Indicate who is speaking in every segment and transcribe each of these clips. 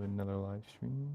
Speaker 1: another live stream.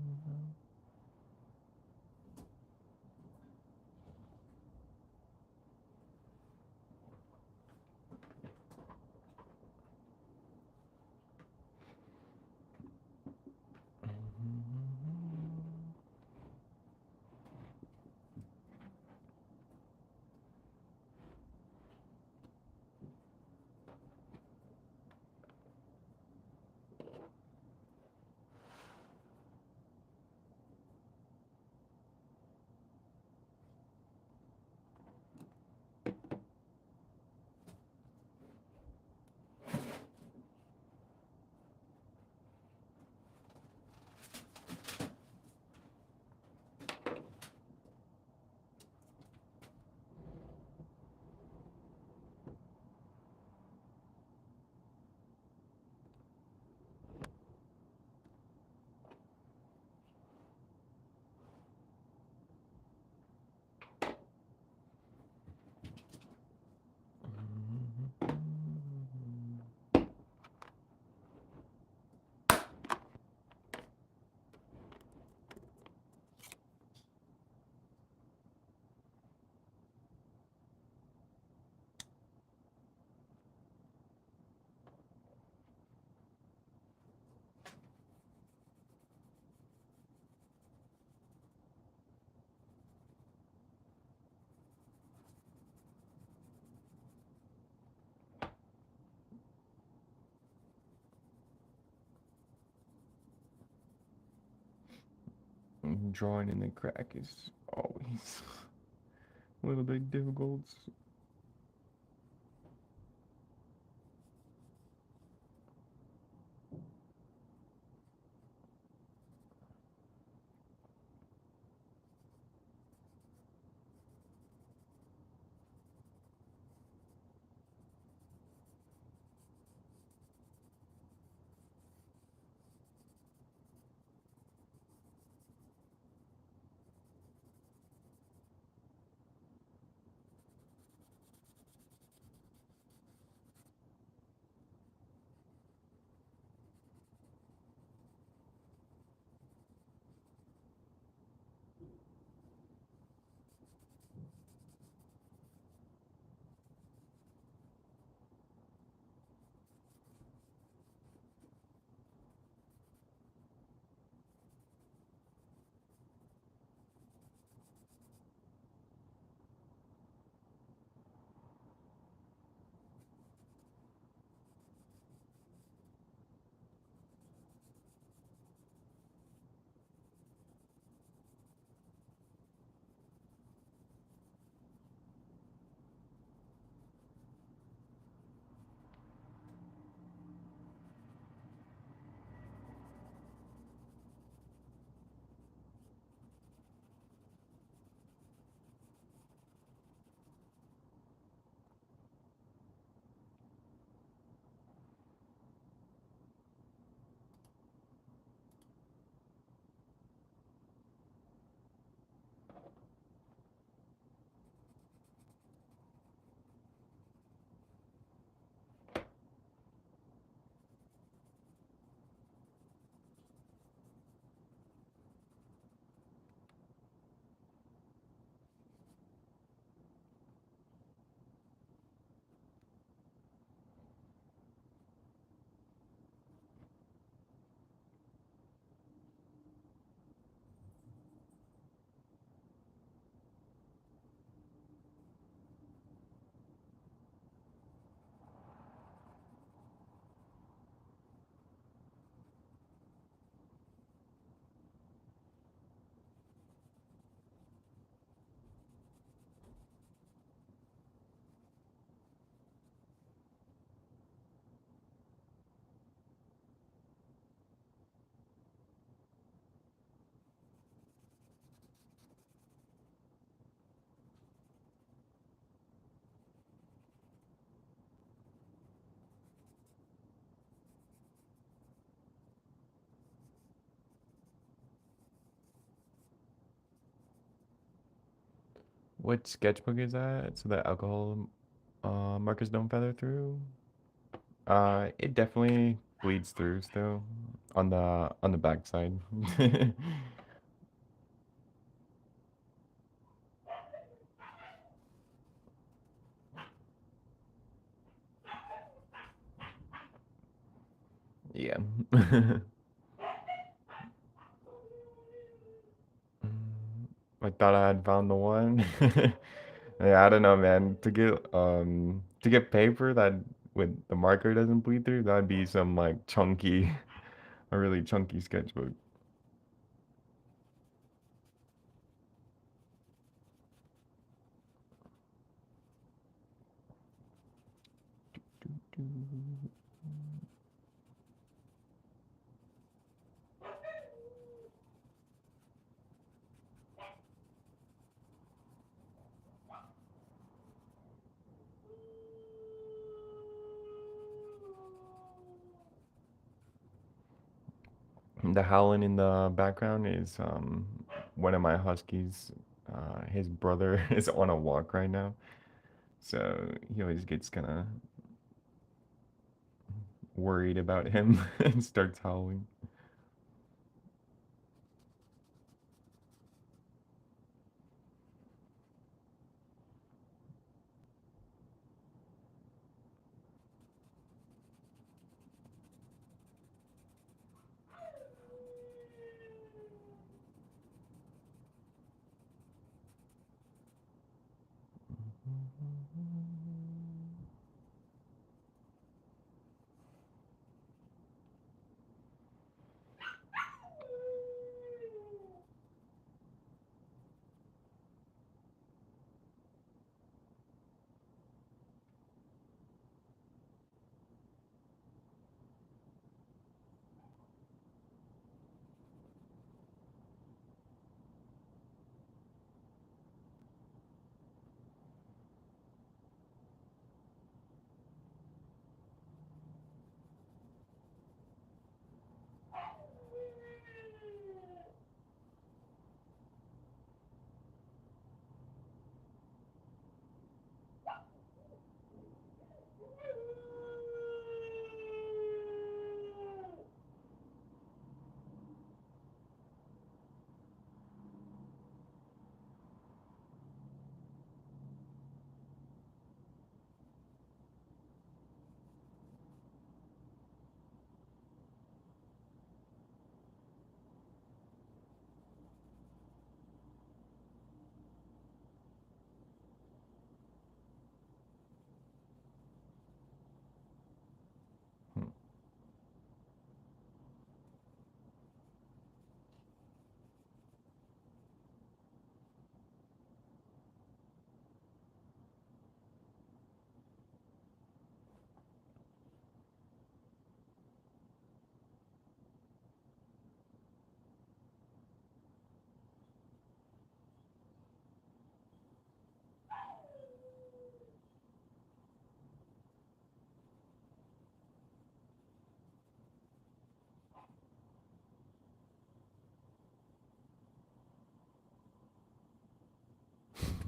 Speaker 1: Drawing in the crack is always a little bit difficult. What sketchbook is that? So that alcohol markers don't feather through? It definitely bleeds through still. on the back side. Yeah. I thought I had found the one. Yeah, I don't know, man. To get paper that with the marker doesn't bleed through, that'd be some like chunky, a really chunky sketchbook. The howling in the background is one of my huskies. His brother is on a walk right now, so he always gets kind of worried about him and starts howling.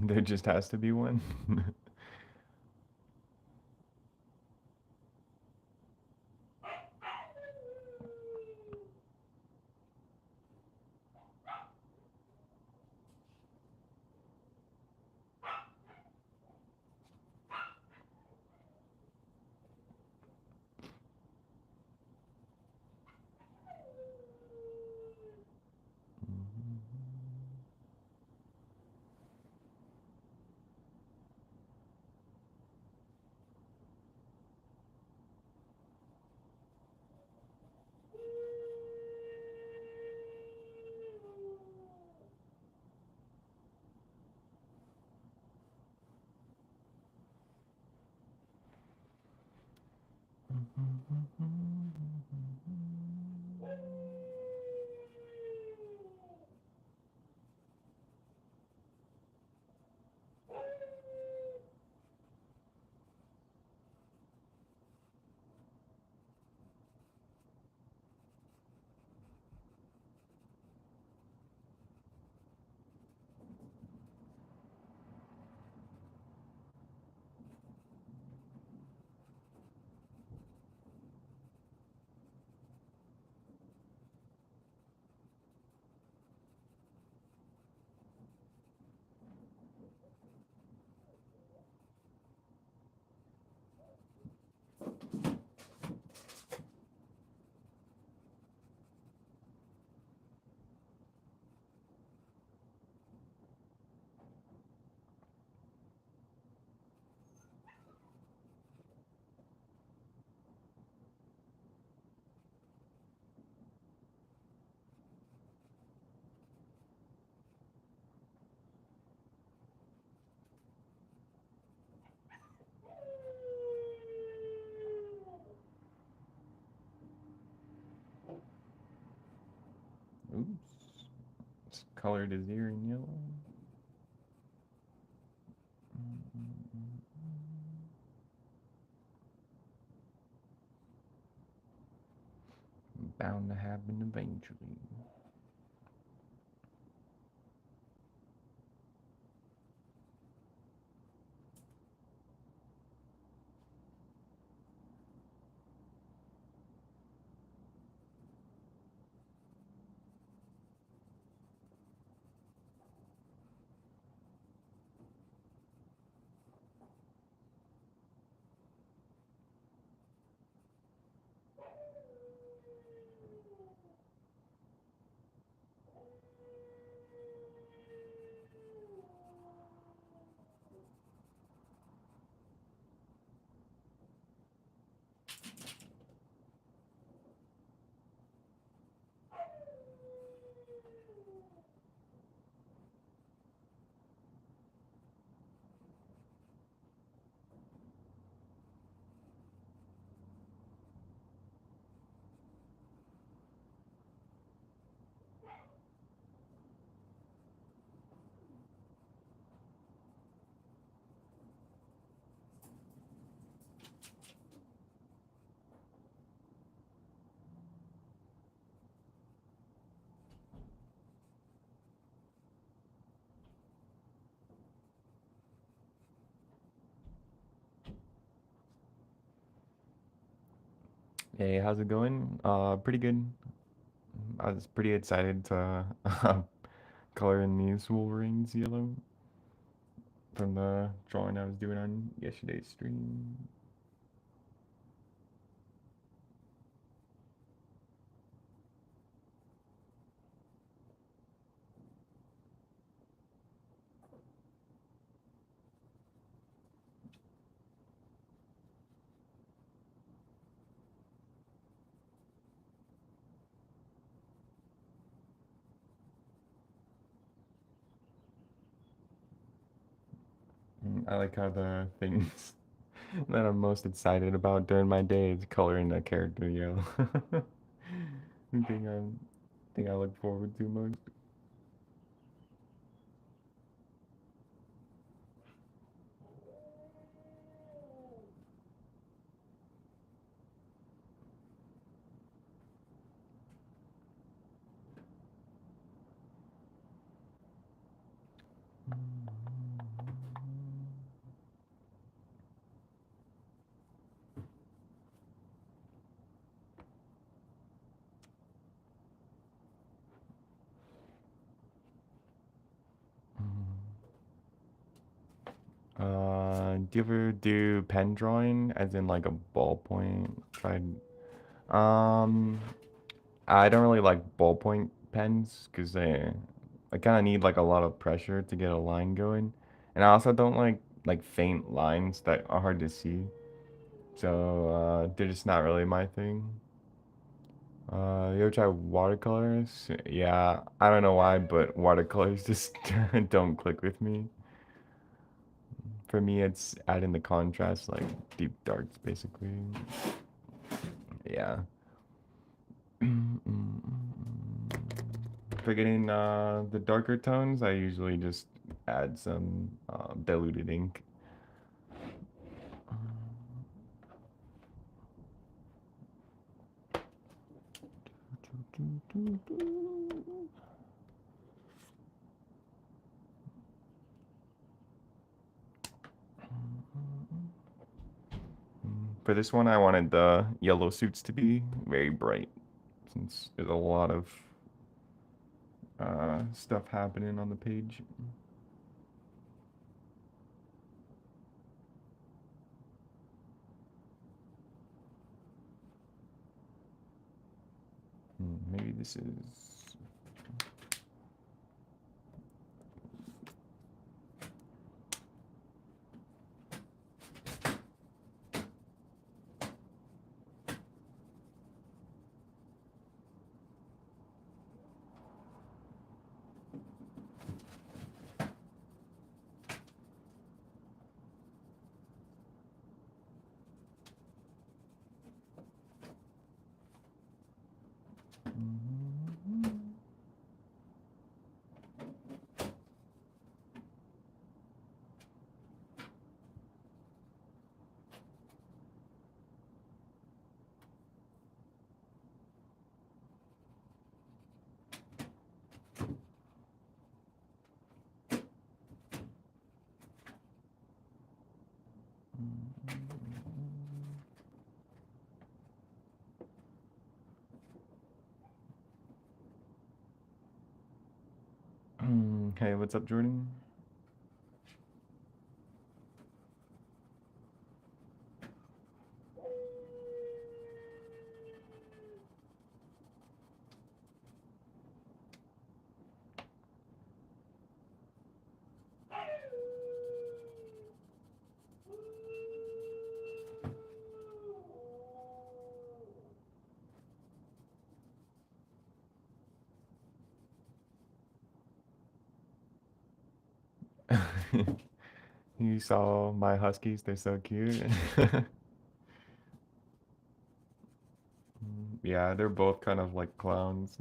Speaker 1: There just has to be one. Oops. It's colored his ear in yellow. Bound to happen eventually. Hey, how's it going? Pretty good. I was pretty excited to color in these Wolverines yellow from the drawing I was doing on yesterday's stream. I like how the things that I'm most excited about during my day is coloring a character yellow. thing I thing I look forward to most. Do you ever do pen drawing, as in like a ballpoint? Um, I don't really like ballpoint pens because I kind of need like a lot of pressure to get a line going, and I also don't like faint lines that are hard to see. So they're just not really my thing. You ever try watercolors? Yeah, I don't know why, but watercolors just don't click with me. For me, it's adding the contrast, like deep darks, basically. Yeah. For getting the darker tones, I usually just add some diluted ink. For this one, I wanted the yellow suits to be very bright, since there's a lot of stuff happening on the page. Maybe this is... Hey, what's up, Jordan? You saw my huskies, they're so cute. Yeah, they're both kind of like clowns.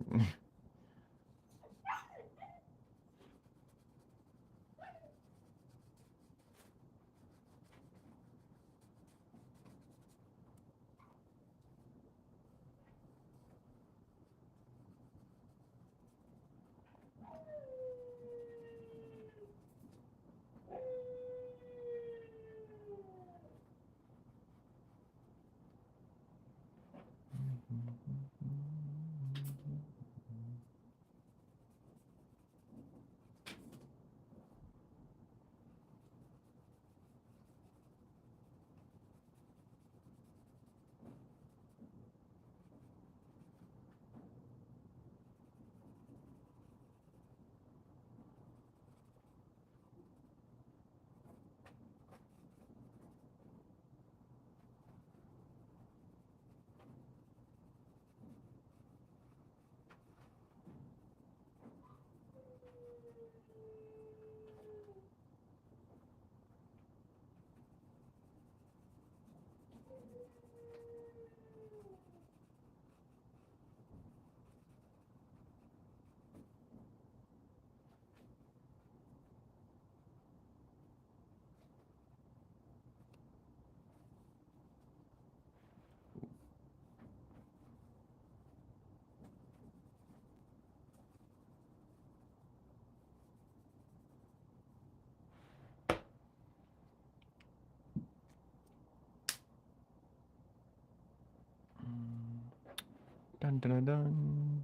Speaker 1: Dun dun dun dun.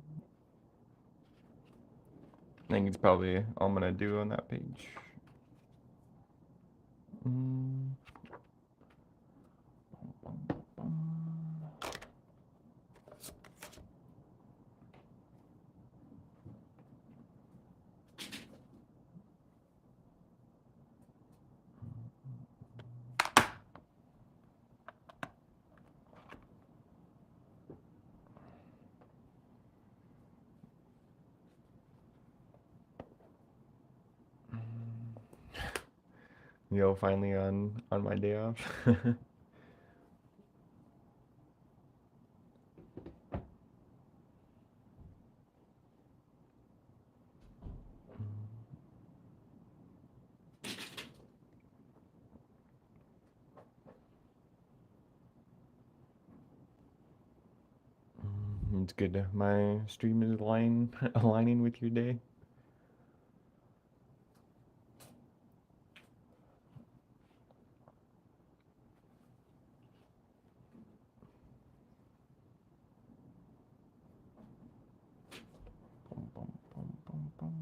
Speaker 1: I think it's probably all I'm gonna do on that page. Mm. Yo, finally on my day off. It's good. My stream is aligning with your day. Bum, bum, bum, bum, bum.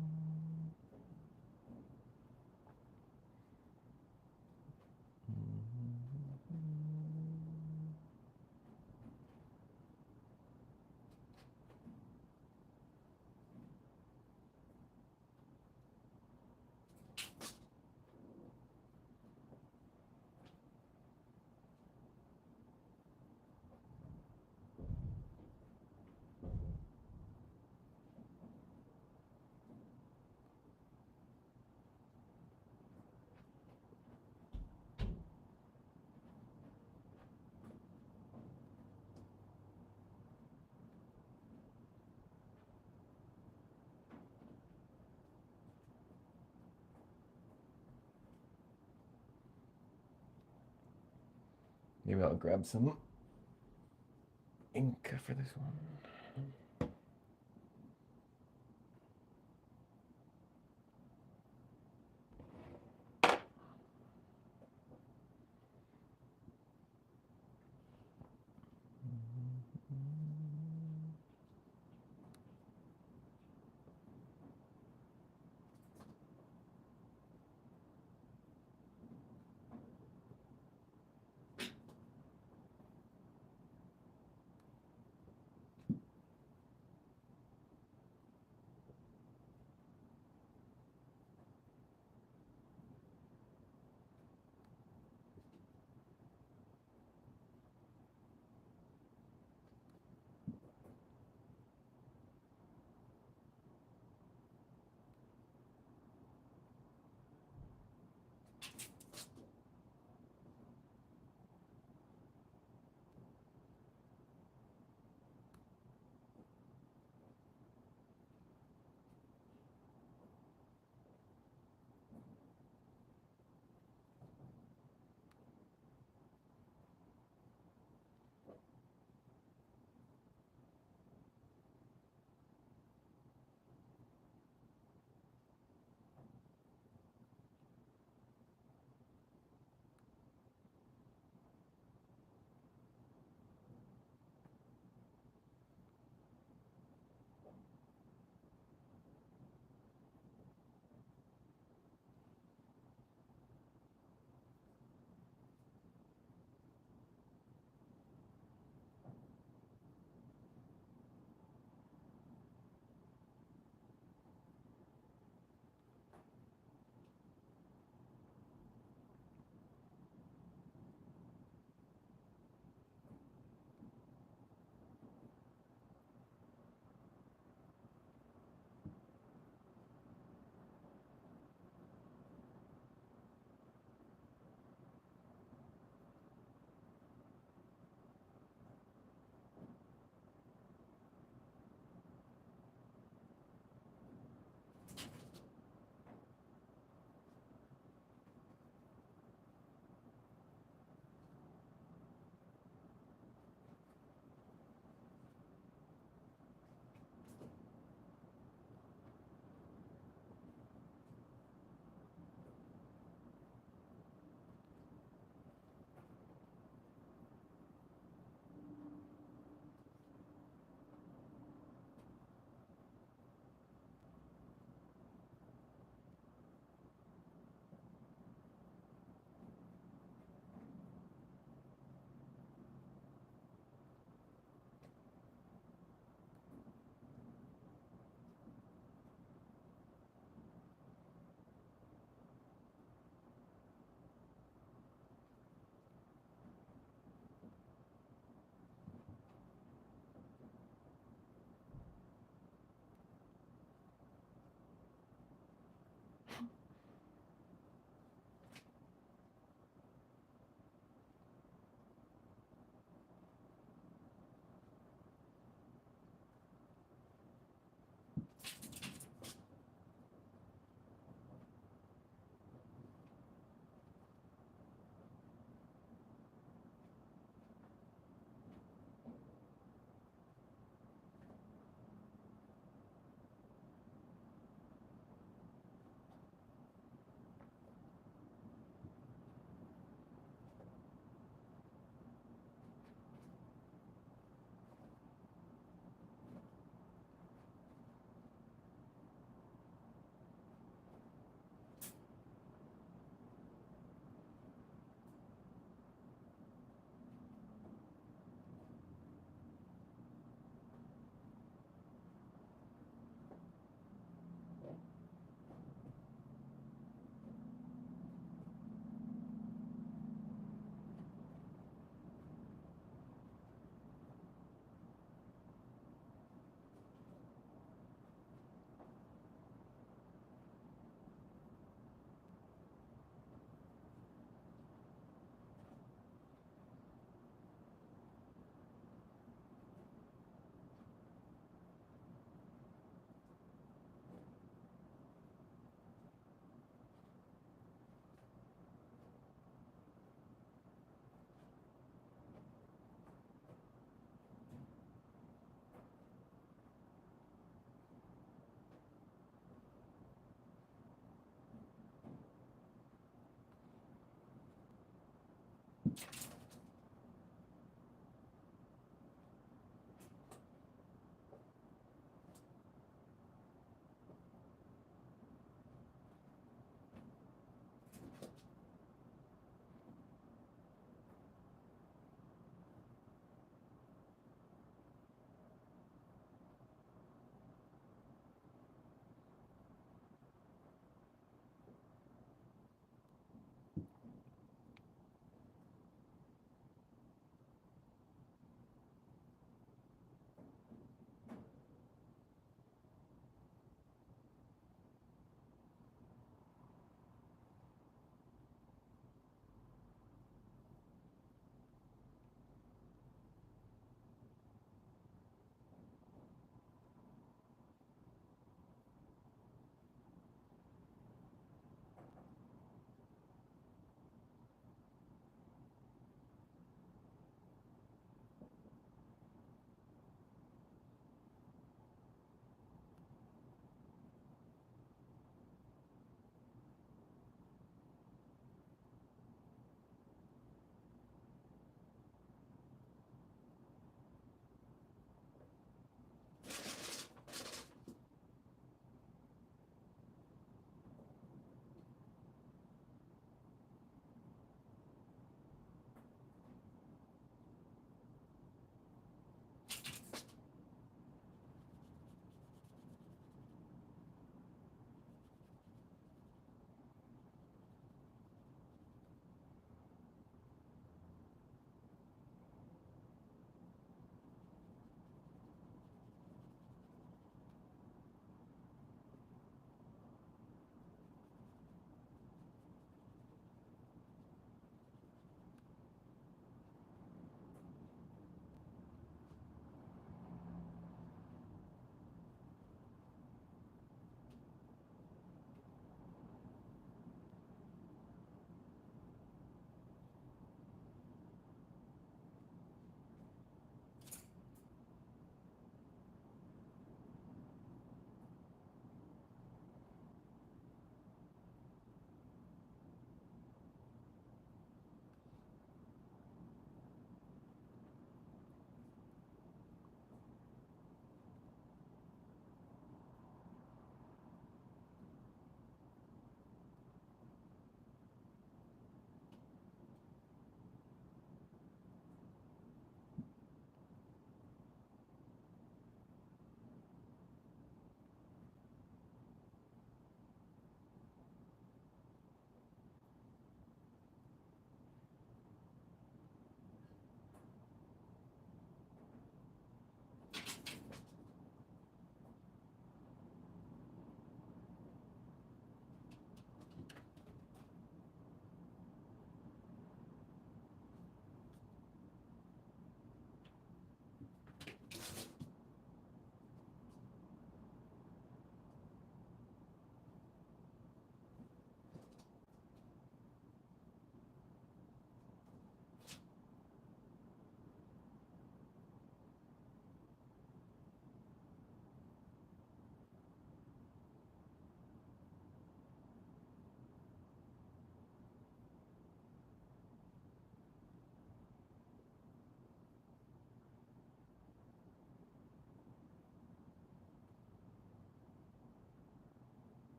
Speaker 1: Maybe I'll grab some ink for this one.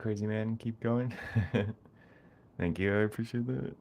Speaker 1: crazy man. Keep going. Thank you. I appreciate that.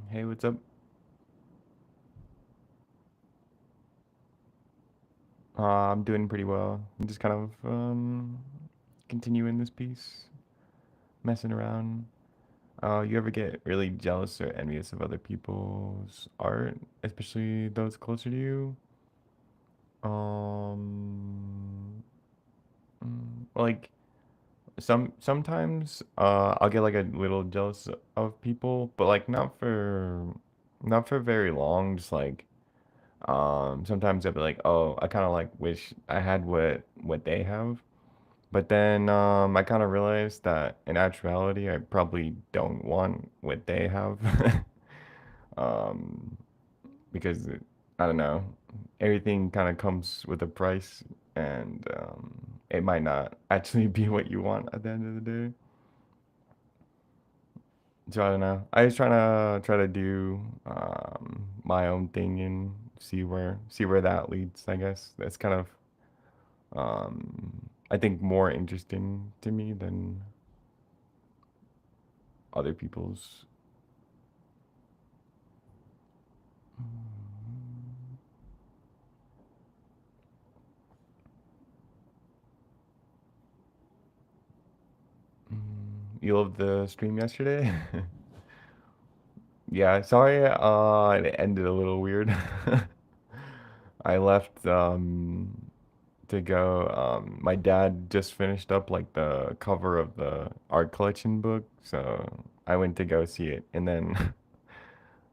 Speaker 1: Hey, what's up? I'm doing pretty well. I'm just kind of continuing this piece, messing around. You ever get really jealous or envious of other people's art, especially those closer to you? Um, like sometimes I'll get like a little jealous of people, but like not for very long. Just like sometimes I'll be like, oh, I kind of like wish I had what they have. But then I kind of realized that in actuality, I probably don't want what they have. um, because I don't know, everything kind of comes with a price, and it might not actually be what you want at the end of the day. So I don't know. I was try to do my own thing and see where that leads. I guess that's kind of I think more interesting to me than other people's. You loved the stream yesterday? Yeah, sorry, it ended a little weird. I left to go. My dad just finished up like the cover of the art collection book, so I went to go see it. And then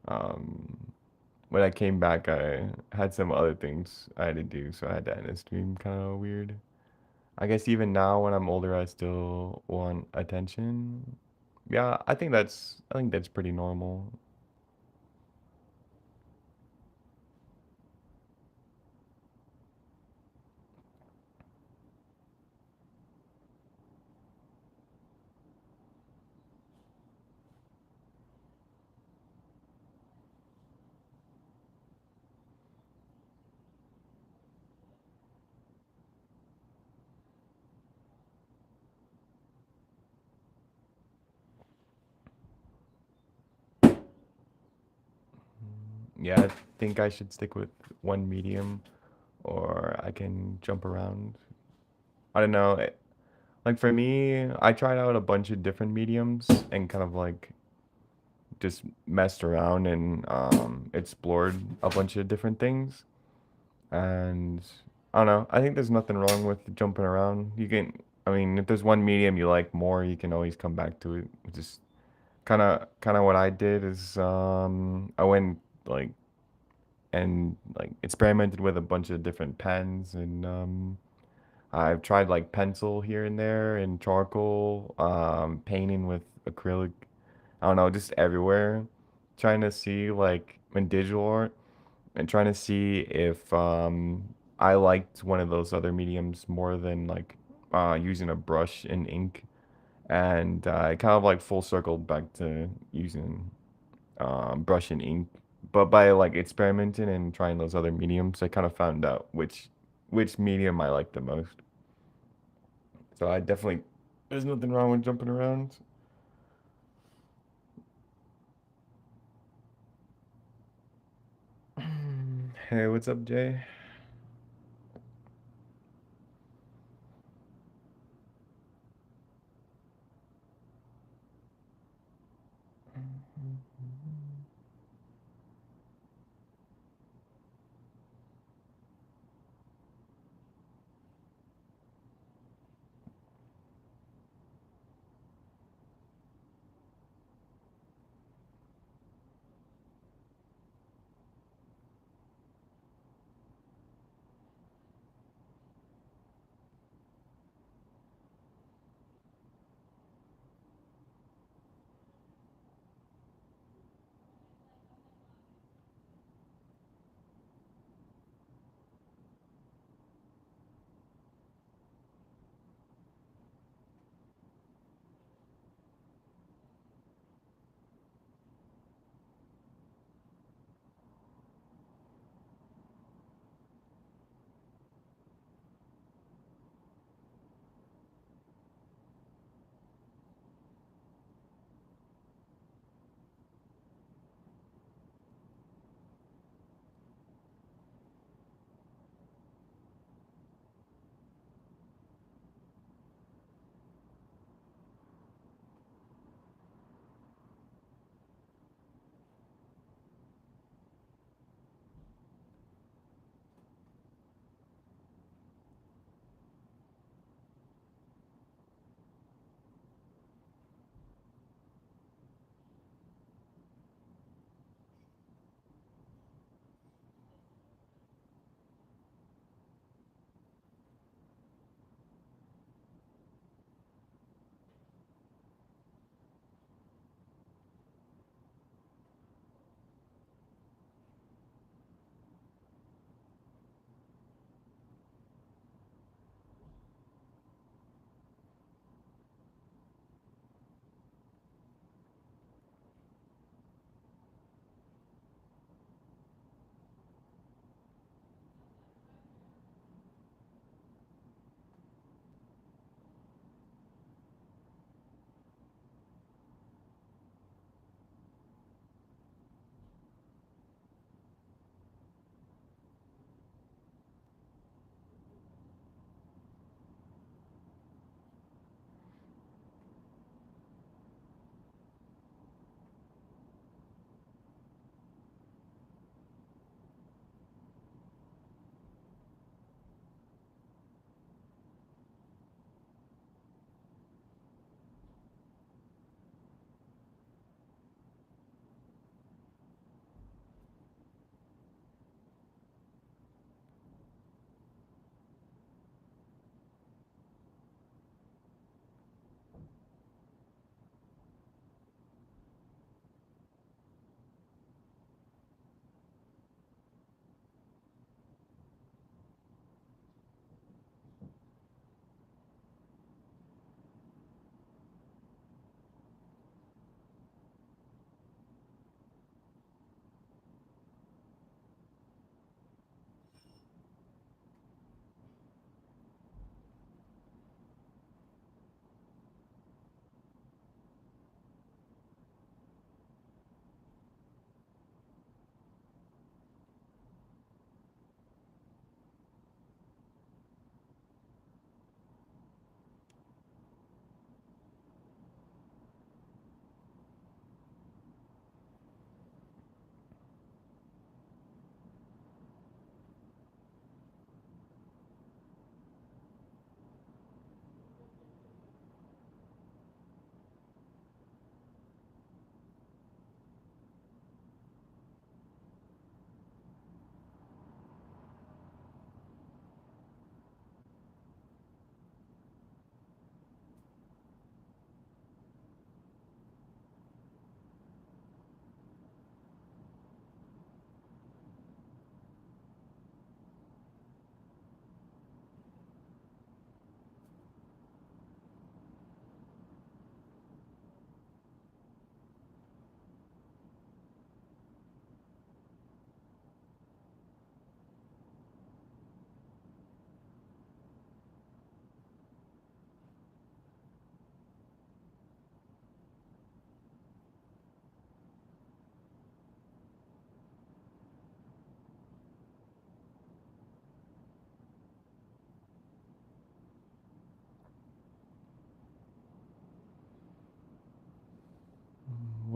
Speaker 1: um when I came back, I had some other things I had to do, so I had to end the stream kind of weird. I guess even now when I'm older, I still want attention. Yeah, I think that's pretty normal. Yeah, I think I should stick with one medium, or I can jump around. I don't know. Like for me, I tried out a bunch of different mediums and kind of like just messed around and explored a bunch of different things. And I don't know. I think there's nothing wrong with jumping around. I mean, if there's one medium you like more, you can always come back to it. Just kind of what I did is I went like and like experimented with a bunch of different pens, and I've tried like pencil here and there and charcoal, painting with acrylic. I don't know, just everywhere, trying to see like in digital art and trying to see if I liked one of those other mediums more than like using a brush and ink. And I kind of like full circle back to using brush and ink. But by like experimenting and trying those other mediums, I kind of found out which medium I like the most. So I definitely there's nothing wrong with jumping around. Hey, what's up, Jay?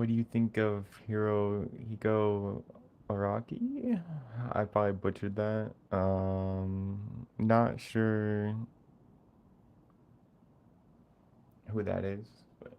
Speaker 1: What do you think of Hirohiko Araki? I probably butchered that. Not sure who that is. But,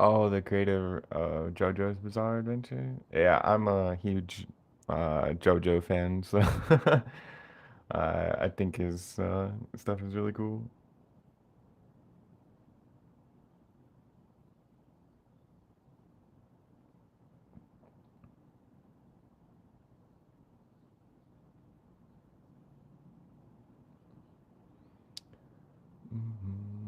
Speaker 1: oh, the creator of JoJo's Bizarre Adventure. Yeah, I'm a huge JoJo fan, so I think his stuff is really cool.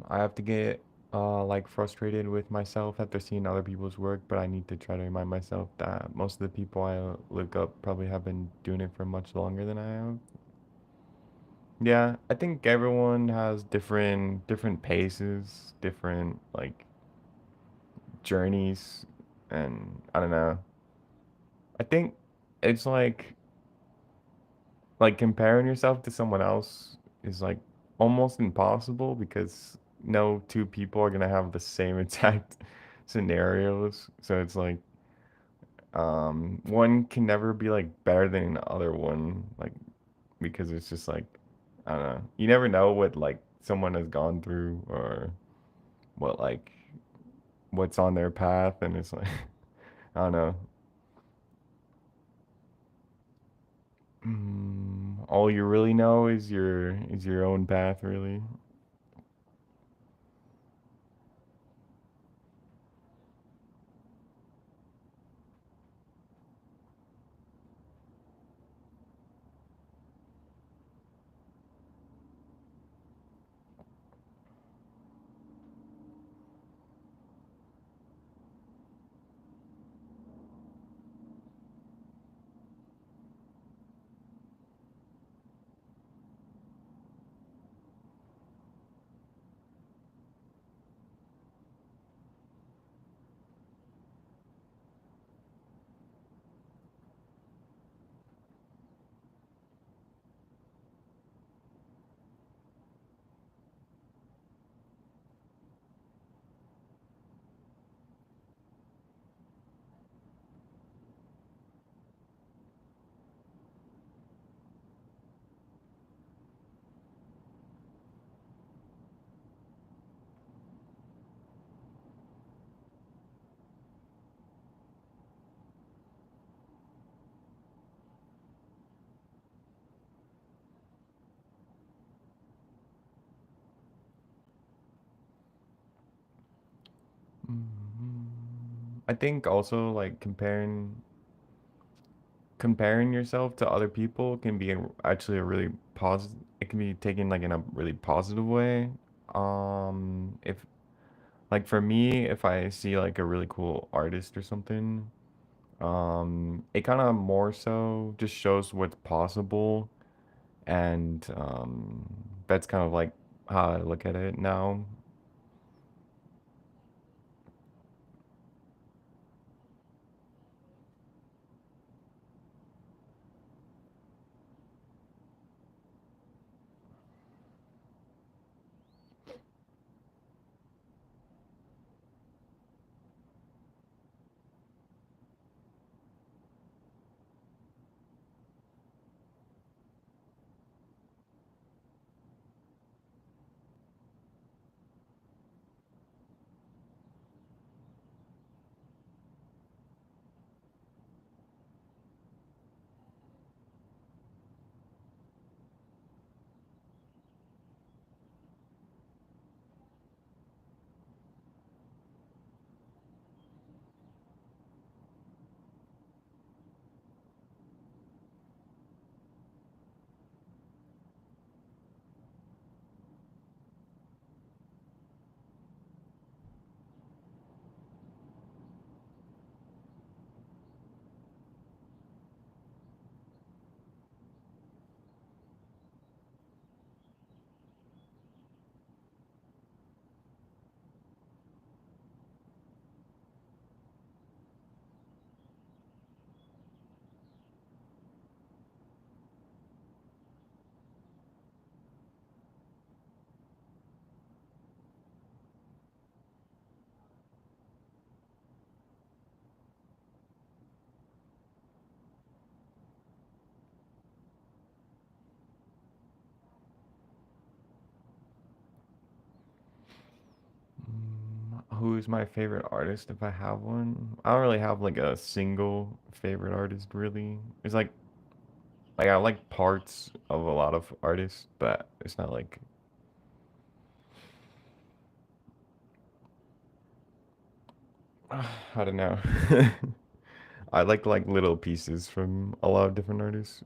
Speaker 1: I have to get like frustrated with myself after seeing other people's work, but I need to try to remind myself that most of the people I look up probably have been doing it for much longer than I have. Yeah, I think everyone has different paces, different like journeys, and I don't know. I think it's like comparing yourself to someone else is like almost impossible because no two people are gonna have the same exact scenarios. So it's like one can never be like better than the other one, like because it's just like I don't know. You never know what like someone has gone through or what like what's on their path, and it's like I don't know. All you really know is your own path, really. I think also like comparing yourself to other people can be actually a really positive. It can be taken like in a really positive way. If like for me, if I see like a really cool artist or something, it kind of more so just shows what's possible, and that's kind of like how I look at it now. who's my favorite artist if I have one. I don't really have like a single favorite artist really. It's like I like parts of a lot of artists, but it's not like I don't know. I like little pieces from a lot of different artists.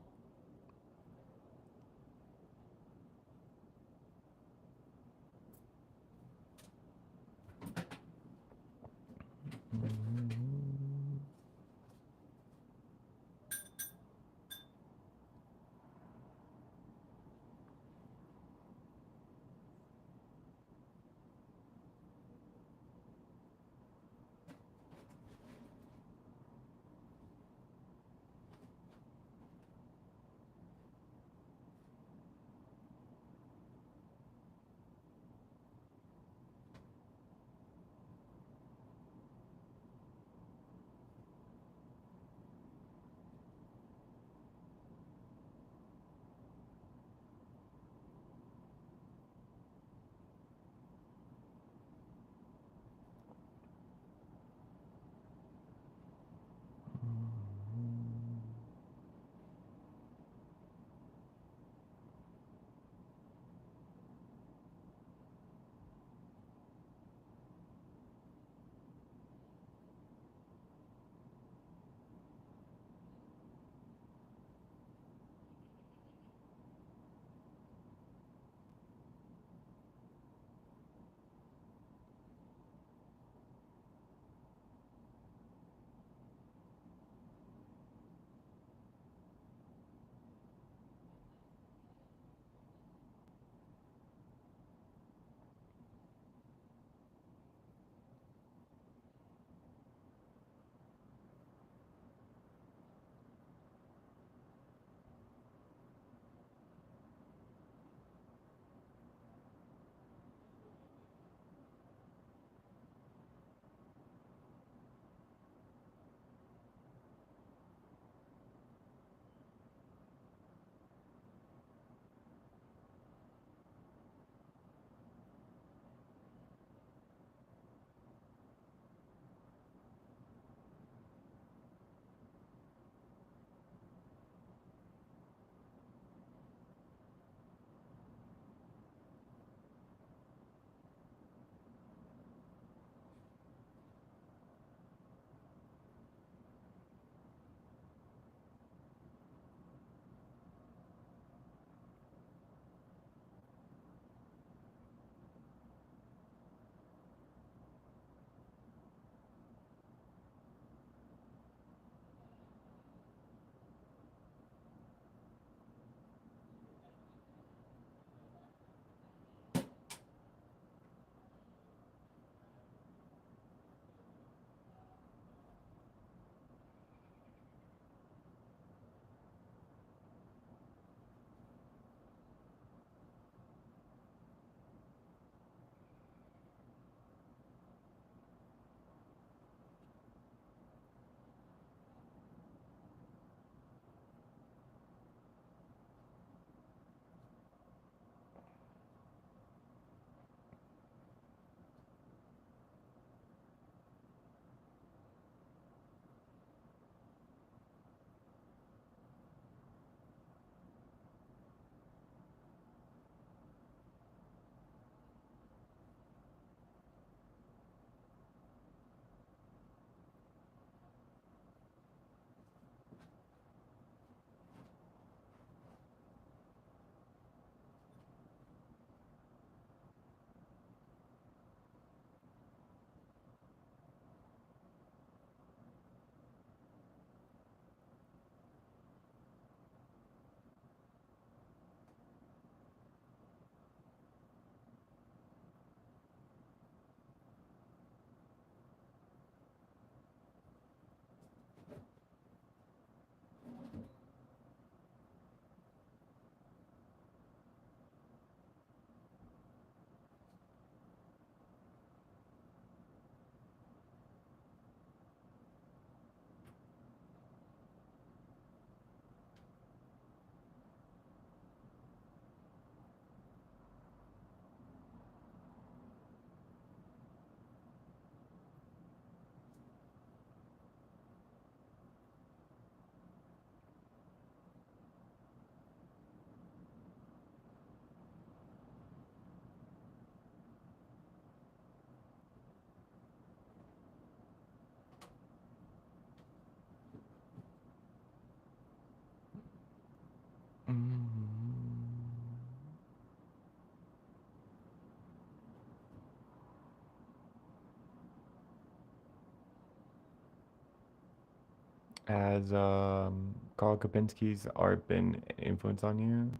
Speaker 1: Has Carl Kapinski's art been influence on you?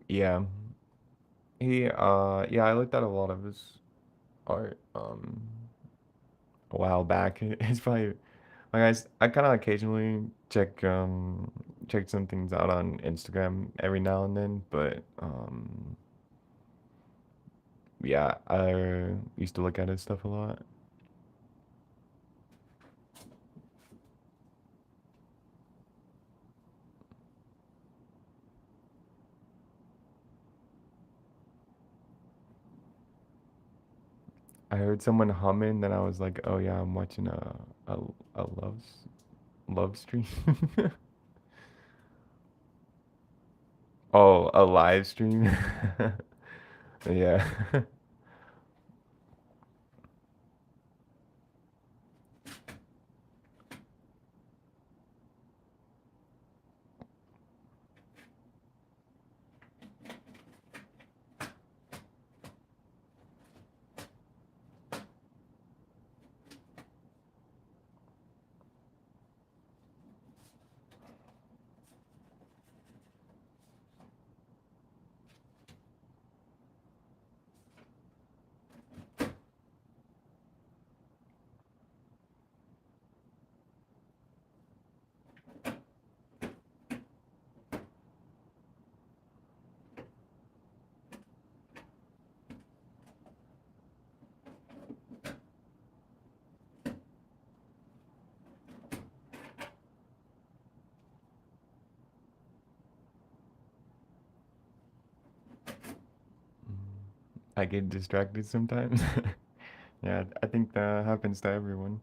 Speaker 1: Yeah. Yeah, I looked at a lot of his art a while back. It's probably like I kind of occasionally check some things out on Instagram every now and then, but yeah, I used to look at his stuff a lot. I heard someone humming, then I was like, "Oh yeah, I'm watching a, a love stream." Oh, a live stream. Yeah. I get distracted sometimes. Yeah, I think that happens to everyone.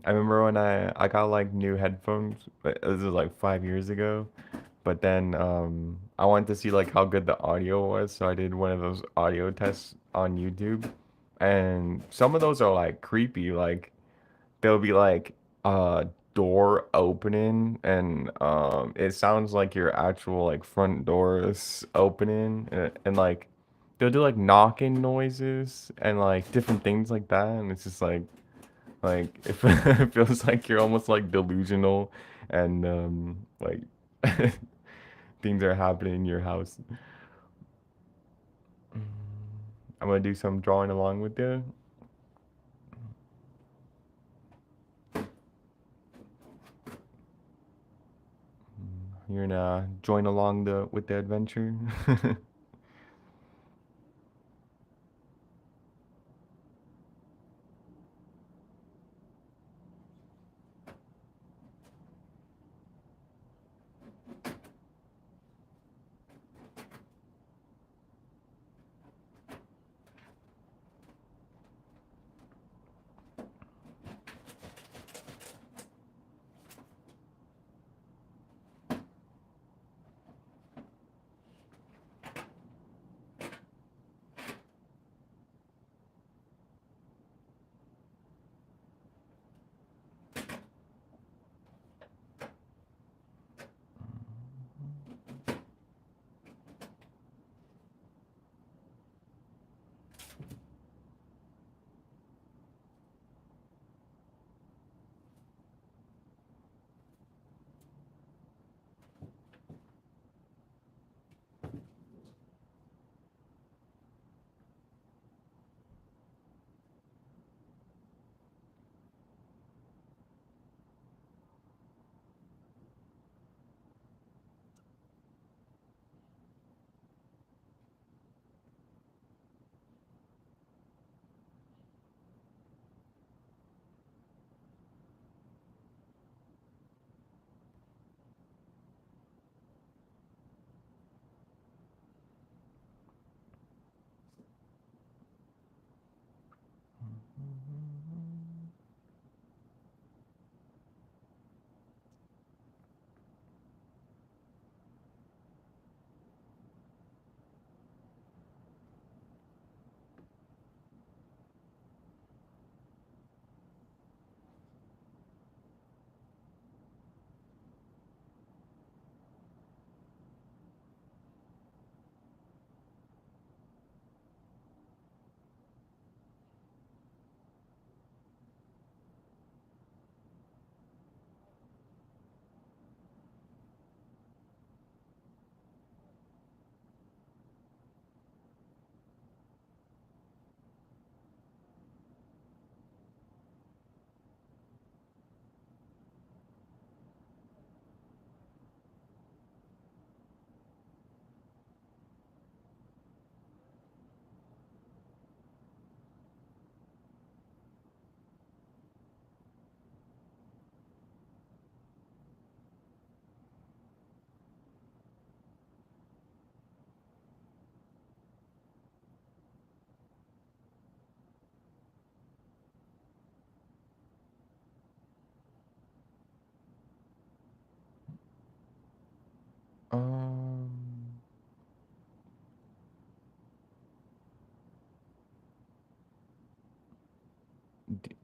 Speaker 1: I remember when I got like new headphones, but this was like 5 years ago. But then I wanted to see like how good the audio was, so I did one of those audio tests on YouTube. And some of those are like creepy, like there'll be like a door opening and it sounds like your actual like front door is opening and like they'll do like knocking noises and like different things like that and it's just like it it feels like you're almost like delusional and like things are happening in your house. I'm gonna do some drawing along with you. You're gonna join along the with the adventure.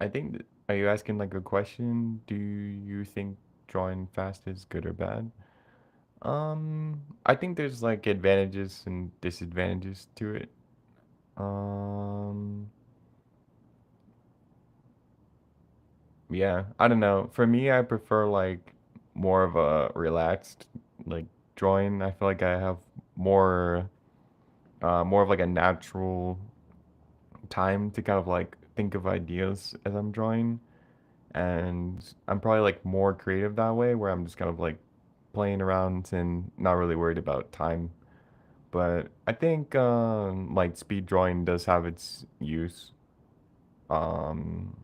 Speaker 1: I think, are you asking like a question? Do you think drawing fast is good or bad? I think there's like advantages and disadvantages to it. Um, yeah, I don't know. For me, I prefer like more of a relaxed like drawing. I feel like I have more more of like a natural time to kind of like think of ideas as I'm drawing. And I'm probably like more creative that way where I'm just kind of like playing around and not really worried about time. But I think like speed drawing does have its use um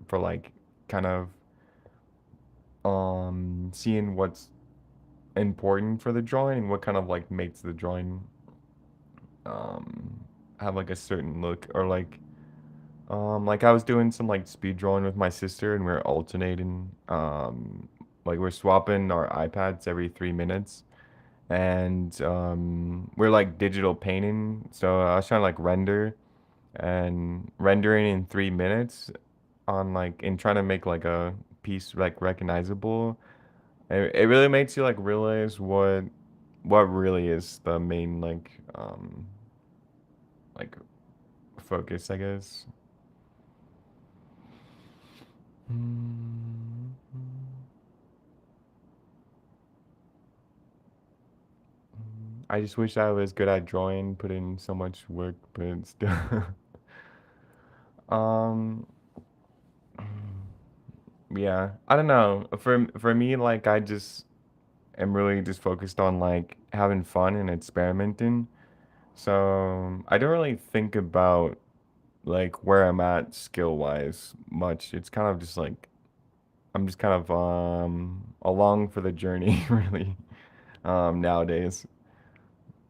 Speaker 1: for like kind of seeing what's important for the drawing and what kind of like makes the drawing um have like a certain look or like I was doing some like speed drawing with my sister and we are alternating like we're swapping our iPads every 3 minutes and we're like digital painting. So I was trying to like render and rendering in 3 minutes on like and trying to make like a piece like recognizable. It really makes you like realize what really is the main like focus, I guess. Mm, I just wish I was good at drawing, put in so much work, but still. um, yeah, I don't know. For me, like I just am really just focused on like having fun and experimenting. So I don't really think about like where I'm at skill wise much. It's kind of just like I'm just kind of along for the journey really nowadays.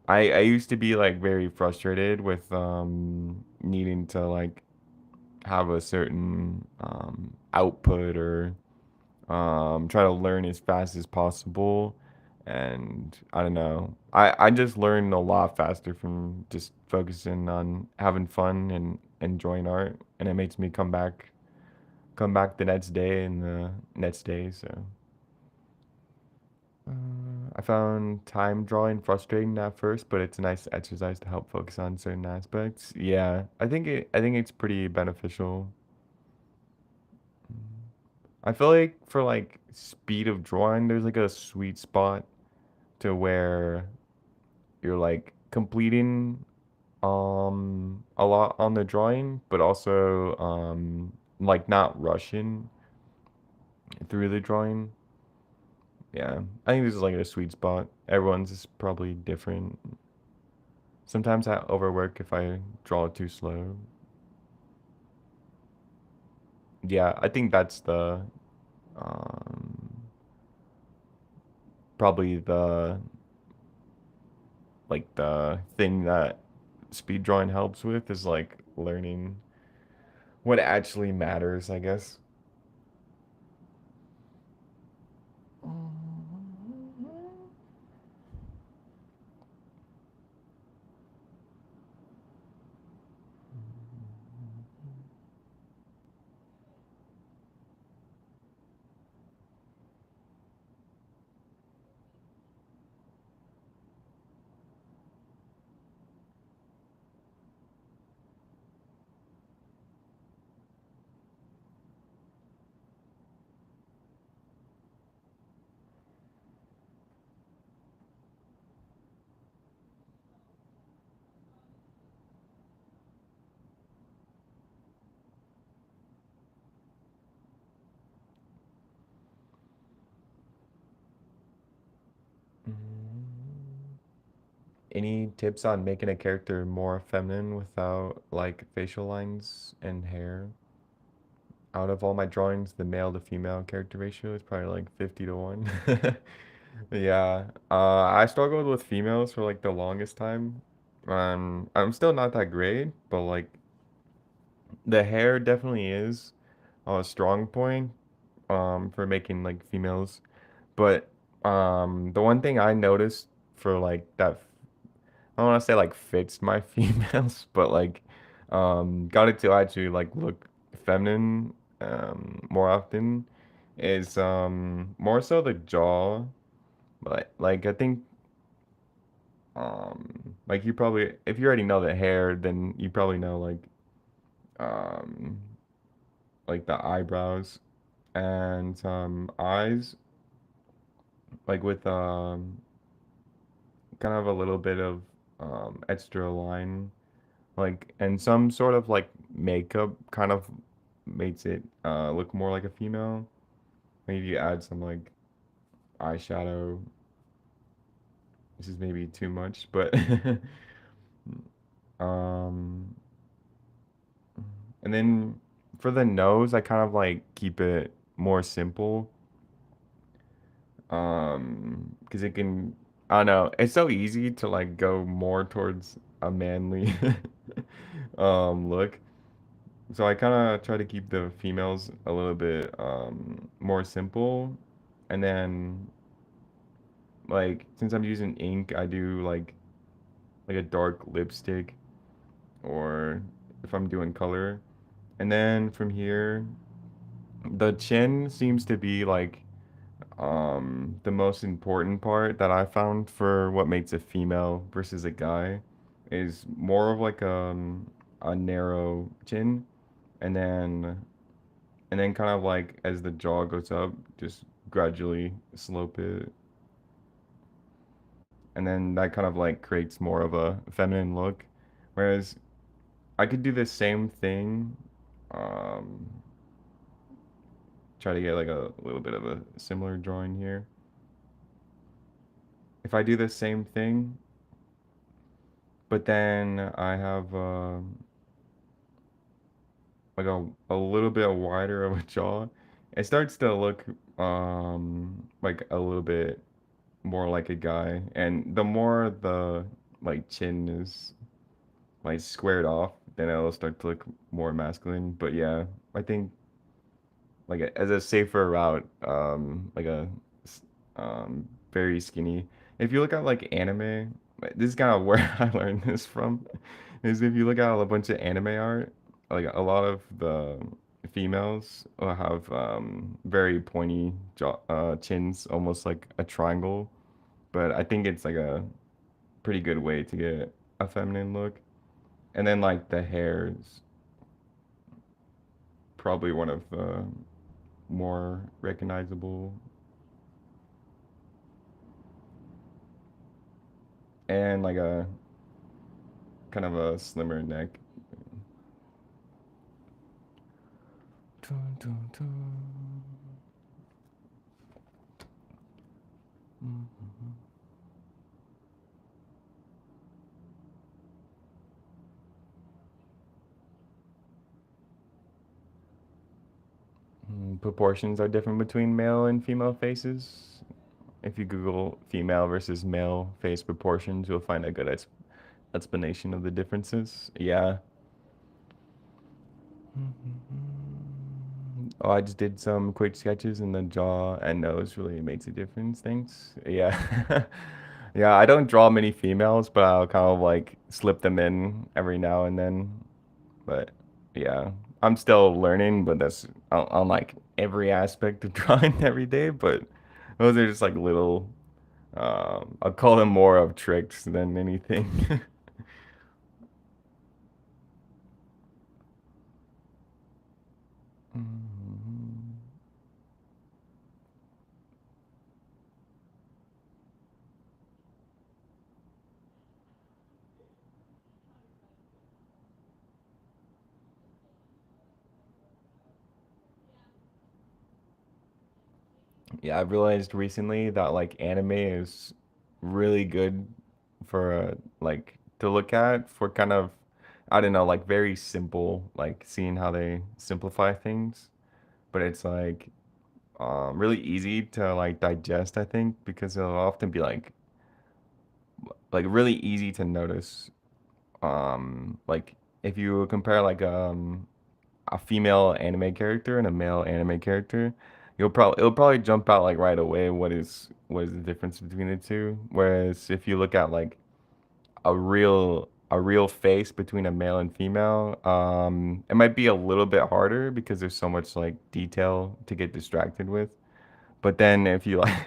Speaker 1: I used to be like very frustrated with needing to like have a certain output or try to learn as fast as possible. And I don't know. I just learned a lot faster from just focusing on having fun and enjoying art, and it makes me come back the next day and the next day. So I found time drawing frustrating at first, but it's a nice exercise to help focus on certain aspects. Yeah, I think it's pretty beneficial. I feel like for like speed of drawing, there's like a sweet spot to where you're like completing a lot on the drawing, but also like not rushing through the drawing. Yeah, I think this is like a sweet spot. Everyone's is probably different. Sometimes I overwork if I draw too slow. Yeah, I think that's the um probably the like the thing that speed drawing helps with is like learning what actually matters, I guess. Any tips on making a character more feminine without like facial lines and hair? Out of all my drawings, the male to female character ratio is probably like 50 to 1. Yeah. I struggled with females for like the longest time. I'm still not that great, but like the hair definitely is a strong point for making like females. But the one thing I noticed for like that I don't want to say like fixed my females, but like got it to actually like look feminine more often is more so the jaw. But like I think like you probably if you already know the hair, then you probably know um like the eyebrows and eyes like with kind of a little bit of extra line like and some sort of like makeup kind of makes it look more like a female. Maybe you add some like eyeshadow. This is maybe too much, but um and then for the nose I kind of like keep it more simple. Because it can, I don't know, it's so easy to like go more towards a manly look. So I kind of try to keep the females a little bit more simple. And then like since I'm using ink, I do like a dark lipstick or if I'm doing color. And then from here, the chin seems to be like the most important part that I found for what makes a female versus a guy is more of like a narrow chin and then kind of like as the jaw goes up, just gradually slope it. And then that kind of like creates more of a feminine look. Whereas I could do the same thing, um, try to get like a little bit of a similar drawing here. If I do the same thing, but then I have like a little bit wider of a jaw. It starts to look like a little bit more like a guy. And the more the like chin is like squared off, then it'll start to look more masculine. But yeah, I think like as a safer route, very skinny. If you look at like anime, this is kind of where I learned this from, is if you look at a bunch of anime art, like a lot of the females will have very pointy chins, almost like a triangle. But I think it's like a pretty good way to get a feminine look. And then like the hair's probably one of the more recognizable and like a kind of a slimmer neck. Dun, dun, dun. Proportions are different between male and female faces. If you Google female versus male face proportions, you'll find a good explanation of the differences. Yeah. Oh, I just did some quick sketches and the jaw and nose really makes a difference. Thanks. Yeah. Yeah, I don't draw many females, but I'll kind of like slip them in every now and then. But yeah, I'm still learning, but that's on like every aspect of drawing every day. But those are just like little, I'll call them more of tricks than anything. Mhm. Yeah, I've realized recently that like anime is really good for like to look at for kind of I don't know, like very simple, like seeing how they simplify things. But it's like really easy to like digest, I think, because it'll often be like really easy to notice. Like if you compare like a female anime character and a male anime character, it'll probably jump out like right away what is the difference between the two. Whereas if you look at like a real face between a male and female, it might be a little bit harder because there's so much like detail to get distracted with. But then if you like,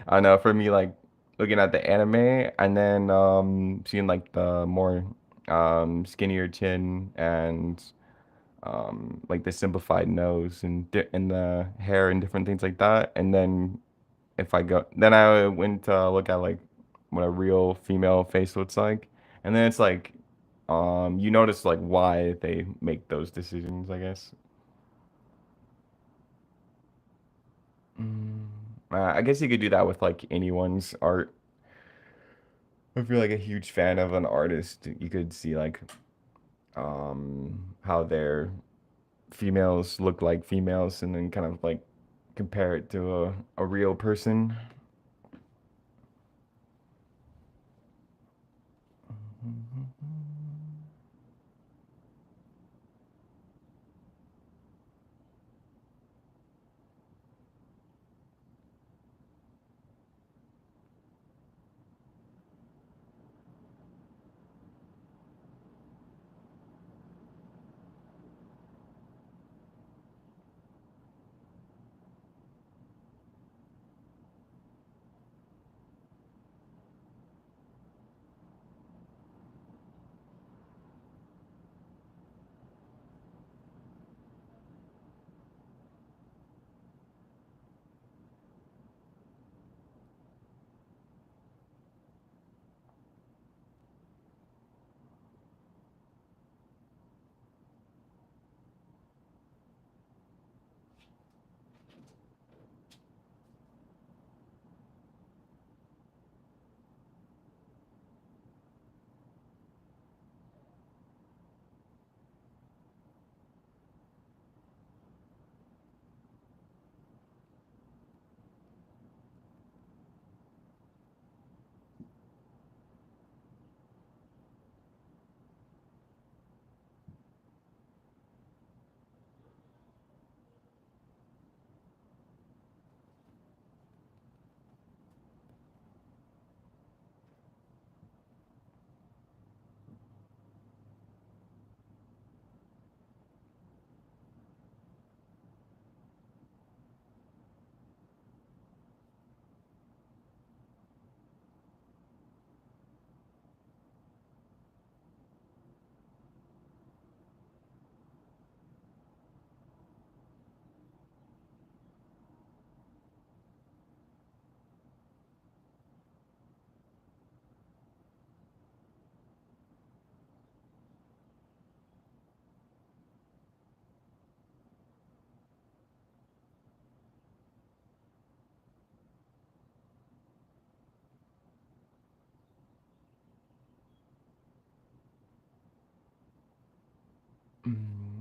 Speaker 1: I don't know, for me, like looking at the anime and then seeing like the more skinnier chin and like the simplified nose and the hair and different things like that. And then if I go, then I went to look at like what a real female face looks like, and then it's like, you notice like why they make those decisions, I guess. Mm, I guess you could do that with like anyone's art. If you're like a huge fan of an artist, you could see like how their females look like females and then kind of like compare it to a real person.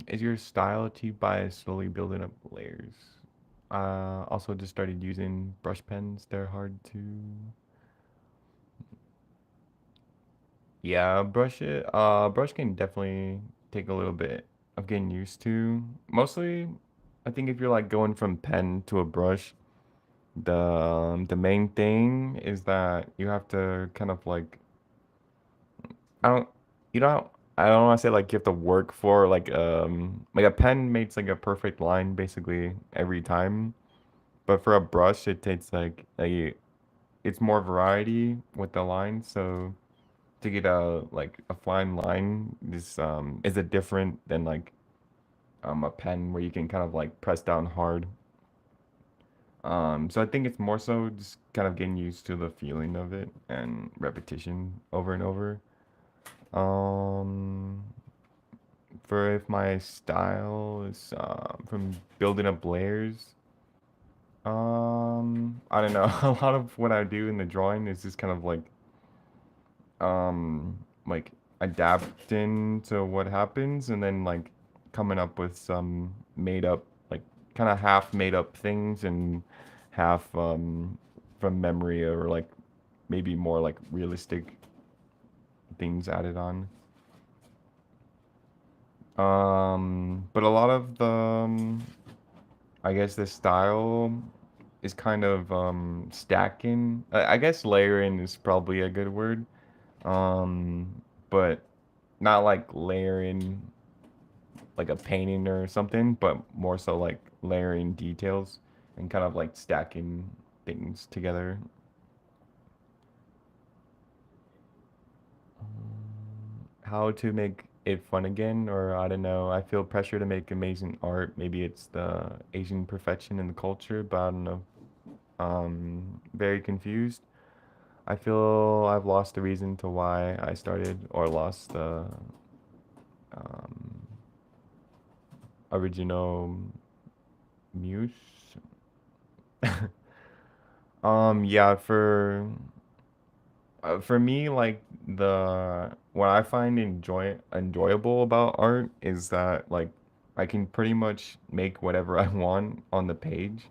Speaker 1: Is your style achieved by slowly building up layers? Also just started using brush pens. They're hard to, yeah, brush can definitely take a little bit of getting used to. Mostly, I think if you're like going from pen to a brush, the main thing is that you have to kind of like, I don't, you don't, I don't want to say like you have to work for like a pen makes like a perfect line basically every time. But for a brush, it takes like a it's more variety with the lines. So to get a fine line is a different than like a pen where you can kind of like press down hard. So I think it's more so just kind of getting used to the feeling of it and repetition over and over. Um, for if my style is from building up layers. I don't know. A lot of what I do in the drawing is just kind of like adapting to what happens and then like coming up with some made up like kind of half made up things and half from memory or like maybe more like realistic things added on. But a lot of the I guess the style is kind of stacking. I guess layering is probably a good word. Um, but not like layering like a painting or something, but more so like layering details and kind of like stacking things together. How to make it fun again, or I don't know. I feel pressure to make amazing art. Maybe it's the Asian perfection in the culture, but I don't know. Very confused. I feel I've lost the reason to why I started, or lost the um, original muse. Yeah, for me, like the what I find enjoyable about art is that like I can pretty much make whatever I want on the page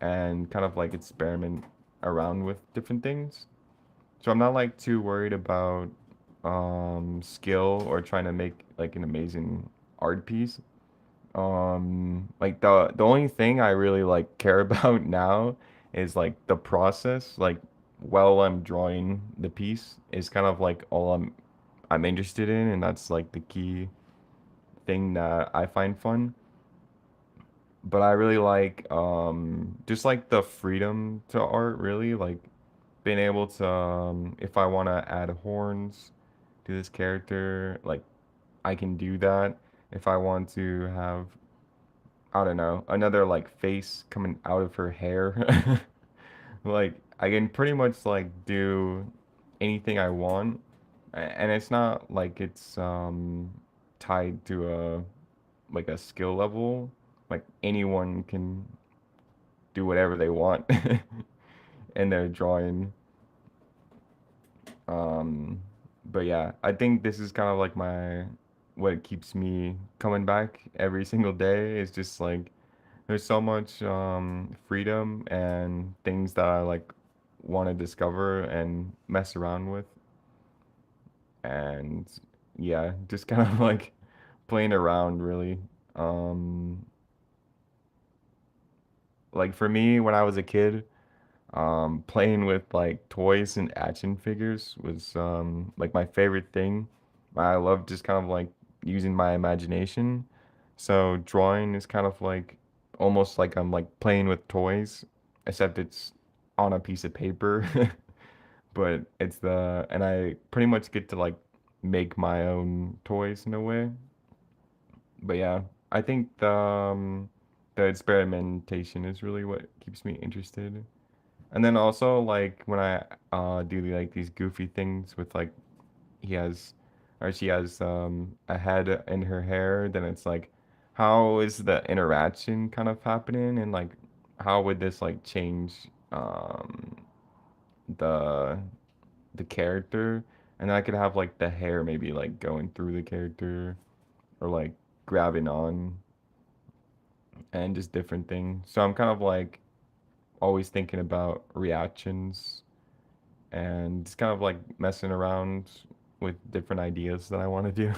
Speaker 1: and kind of like experiment around with different things. So I'm not like too worried about skill or trying to make like an amazing art piece. Like the only thing I really like care about now is like the process. Like while I'm drawing the piece is kind of like all I'm interested in, and that's like the key thing that I find fun. But I really like just like the freedom to art, really like being able to if I want to add horns to this character, like I can do that. If I want to have, I don't know, another like face coming out of her hair. Like I can pretty much like do anything I want. And it's not like it's tied to a like a skill level. Like anyone can do whatever they want in their drawing. Um but yeah, I think this is kind of like my what keeps me coming back every single day is just like there's so much freedom and things that I like want to discover and mess around with. And yeah, just kind of like playing around really. Um, like for me, when I was a kid, playing with like toys and action figures was like my favorite thing. I love just kind of like using my imagination. So drawing is kind of like almost like I'm like playing with toys, except it's on a piece of paper. But it's the and I pretty much get to like make my own toys in a way. But yeah, I think the experimentation is really what keeps me interested. And then also like when I do like these goofy things with like he has or she has a head in her hair, then it's like how is the interaction kind of happening and like how would this like change the the character? And I could have like the hair maybe like going through the character or like grabbing on and just different things. So I'm kind of like always thinking about reactions and just kind of like messing around with different ideas that I want to do.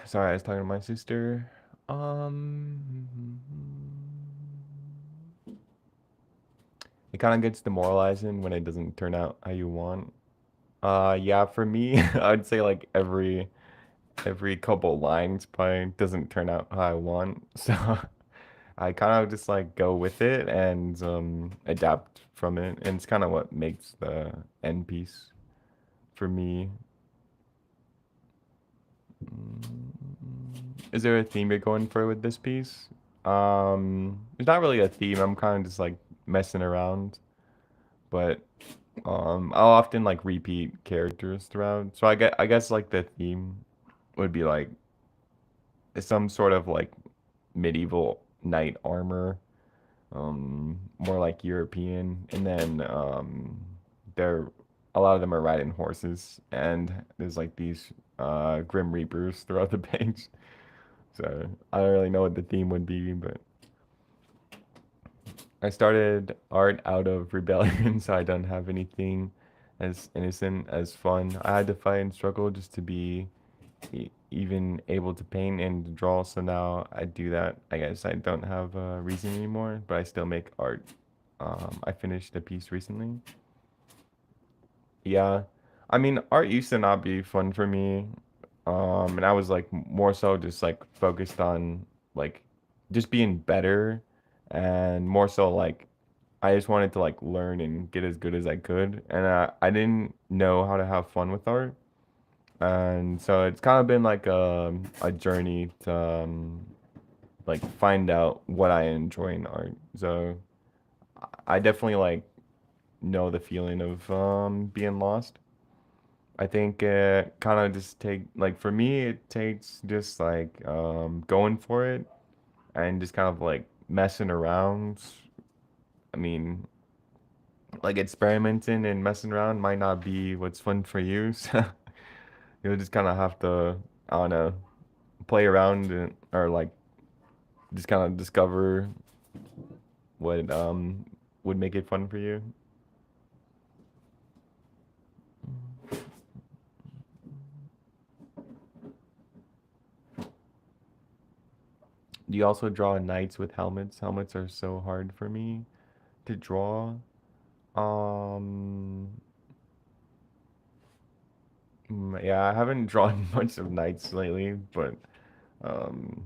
Speaker 1: Sorry, I was talking to my sister. Um, it kind of gets demoralizing when it doesn't turn out how you want. Yeah, for me, I'd say like every couple lines probably doesn't turn out how I want. So I kind of just like go with it and adapt from it. And it's kind of what makes the end piece for me. Is there a theme you're going for with this piece? It's not really a theme. I'm kind of just like messing around, but I'll often like repeat characters throughout. So I guess like the theme would be like some sort of like medieval knight armor, more like European, and then they're a lot of them are riding horses, and there's like these grim reapers throughout the page. So I don't really know what the theme would be, but I started art out of rebellion, so I don't have anything as innocent as fun. I had to fight and struggle just to be even able to paint and draw, so now I do that. I guess I don't have a reason anymore, but I still make art. I finished a piece recently. Yeah. I mean, art used to not be fun for me. And I was like more so just like focused on like just being better and more so like I just wanted to like learn and get as good as I could. And I didn't know how to have fun with art. And so it's kind of been like a journey to like find out what I enjoy in art. So I definitely like know the feeling of being lost. I think it kind of just take like for me it takes just like going for it and just kind of like messing around. I mean, like experimenting and messing around might not be what's fun for you, so you'll just kind of have to I don't know, play around and, or like just kind of discover what would make it fun for you. Do you also draw knights with helmets? Helmets are so hard for me to draw. Um, yeah, I haven't drawn much of knights lately, but um,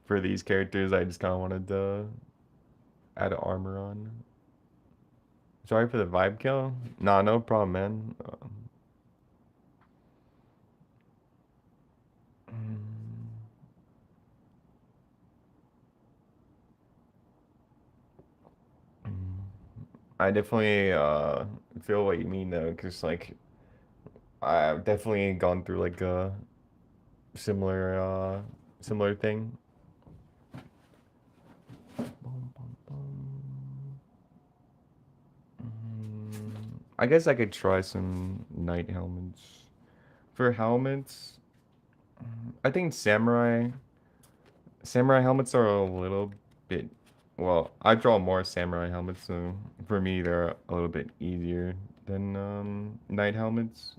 Speaker 1: for these characters, I just kind of wanted to add armor on. Sorry for the vibe kill. Nah, no problem, man. I definitely feel what you mean though, because like I've definitely gone through like a similar similar thing. I guess I could try some knight helmets. For helmets, I think samurai helmets are a little bit well, I draw more samurai helmets, so for me they're a little bit easier than knight helmets.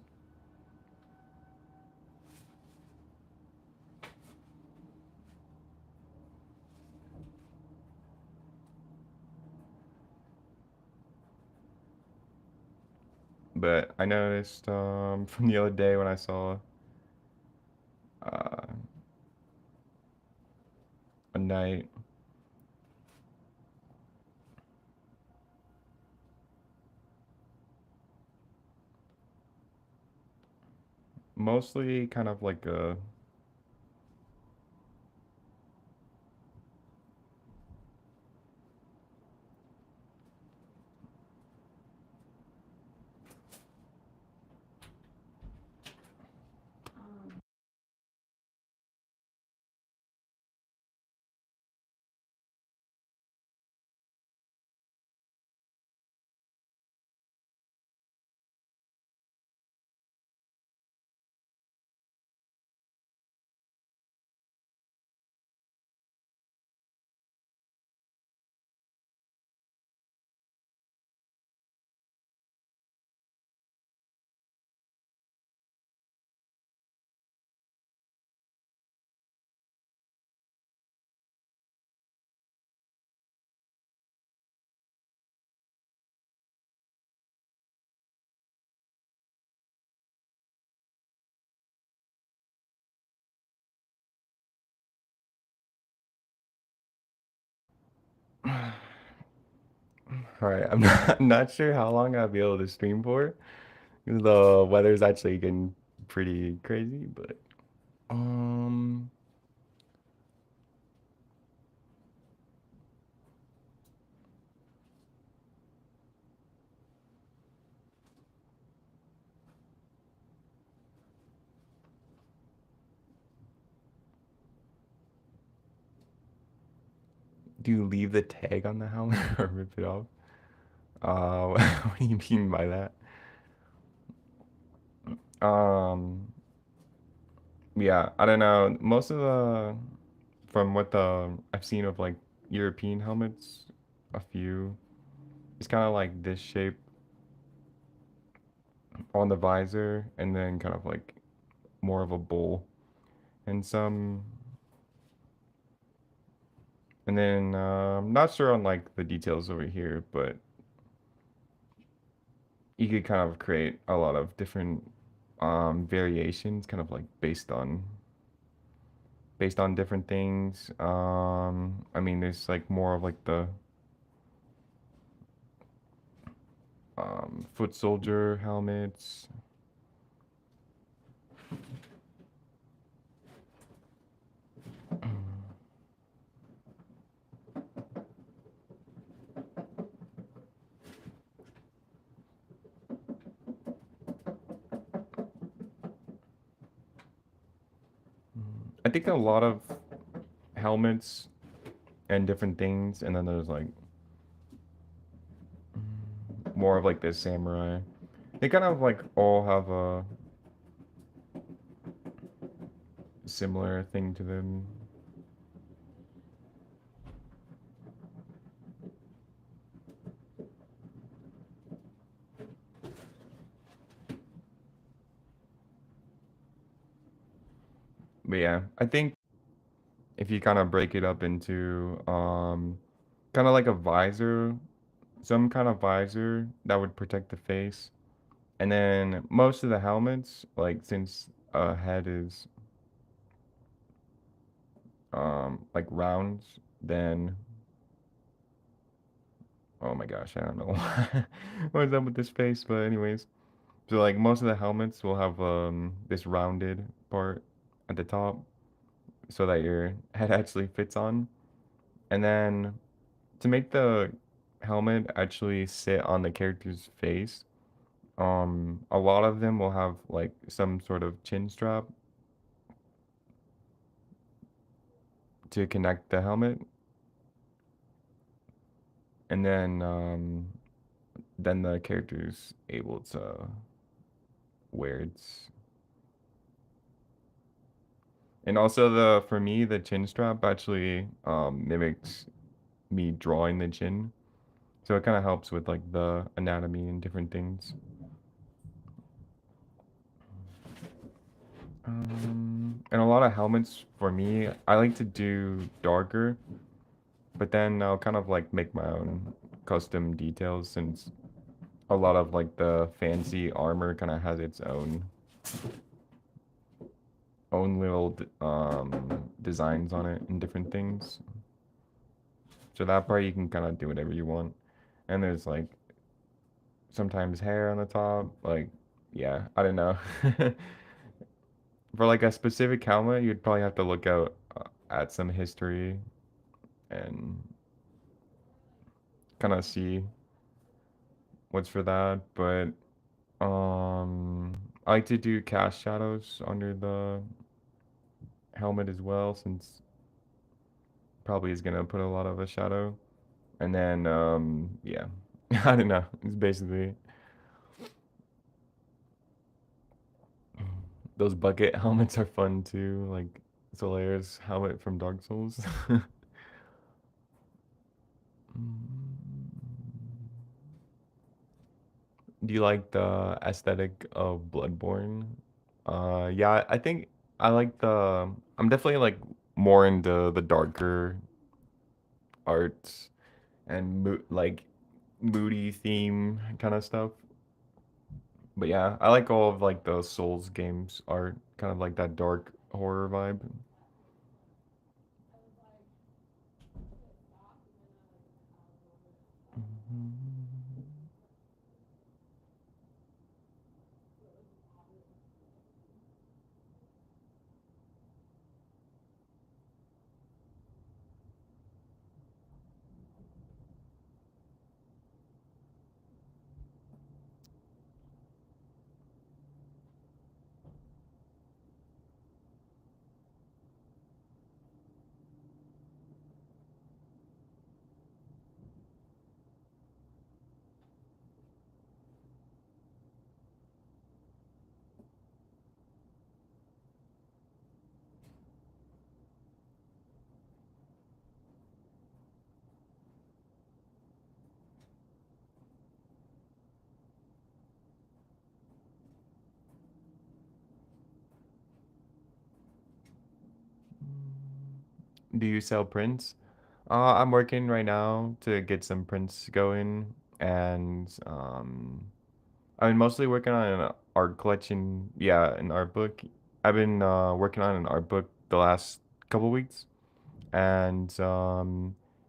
Speaker 1: But I noticed from the other day when I saw uh, a knight, mostly kind of like a All right, I'm not, not sure how long I'll be able to stream for. The weather's actually getting pretty crazy, but um, do you leave the tag on the helmet or rip it off? What do you mean by that? Um, yeah, I don't know. Most of the, from what I've seen of like European helmets, a few, it's kind of like this shape on the visor, and then kind of like more of a bowl, and some, and then not sure on like the details over here, but you could kind of create a lot of different variations, kind of like based on different things. I mean, there's like more of like the foot soldier helmets. I think a lot of helmets and different things, and then there's like more of like this samurai. They kind of like all have a similar thing to them. But yeah, I think if you kind of break it up into kind of like a visor, some kind of visor that would protect the face. And then most of the helmets, like since a head is like rounds, then oh my gosh, I don't know what is up with this face, but anyways. So like most of the helmets will have this rounded part at the top so that your head actually fits on. And then to make the helmet actually sit on the character's face, a lot of them will have like some sort of chin strap to connect the helmet, and then the character's able to wear it. And also the for me the chin strap actually mimics me drawing the chin, so it kind of helps with like the anatomy and different things. And a lot of helmets for me, I like to do darker, but then I'll kind of like make my own custom details since a lot of like the fancy armor kind of has its own little designs on it and different things. So that part you can kind of do whatever you want. And there's like sometimes hair on the top, like yeah, I don't know. For like a specific helmet, you'd probably have to look out at some history and kind of see what's for that. But I like to do cast shadows under the helmet as well, since probably is gonna put a lot of a shadow. And then yeah, I don't know. It's basically those bucket helmets are fun too, like Solaire's helmet from Dark Souls. Do you like the aesthetic of Bloodborne? Yeah, I think I like the. I'm definitely like more into the darker arts and like moody theme kind of stuff. But yeah, I like all of like the Souls games art, kind of like that dark horror vibe. Do you sell prints? I'm working right now to get some prints going, and I'm mostly working on an art collection. Yeah, an art book. I've been working on an art book the last couple weeks, and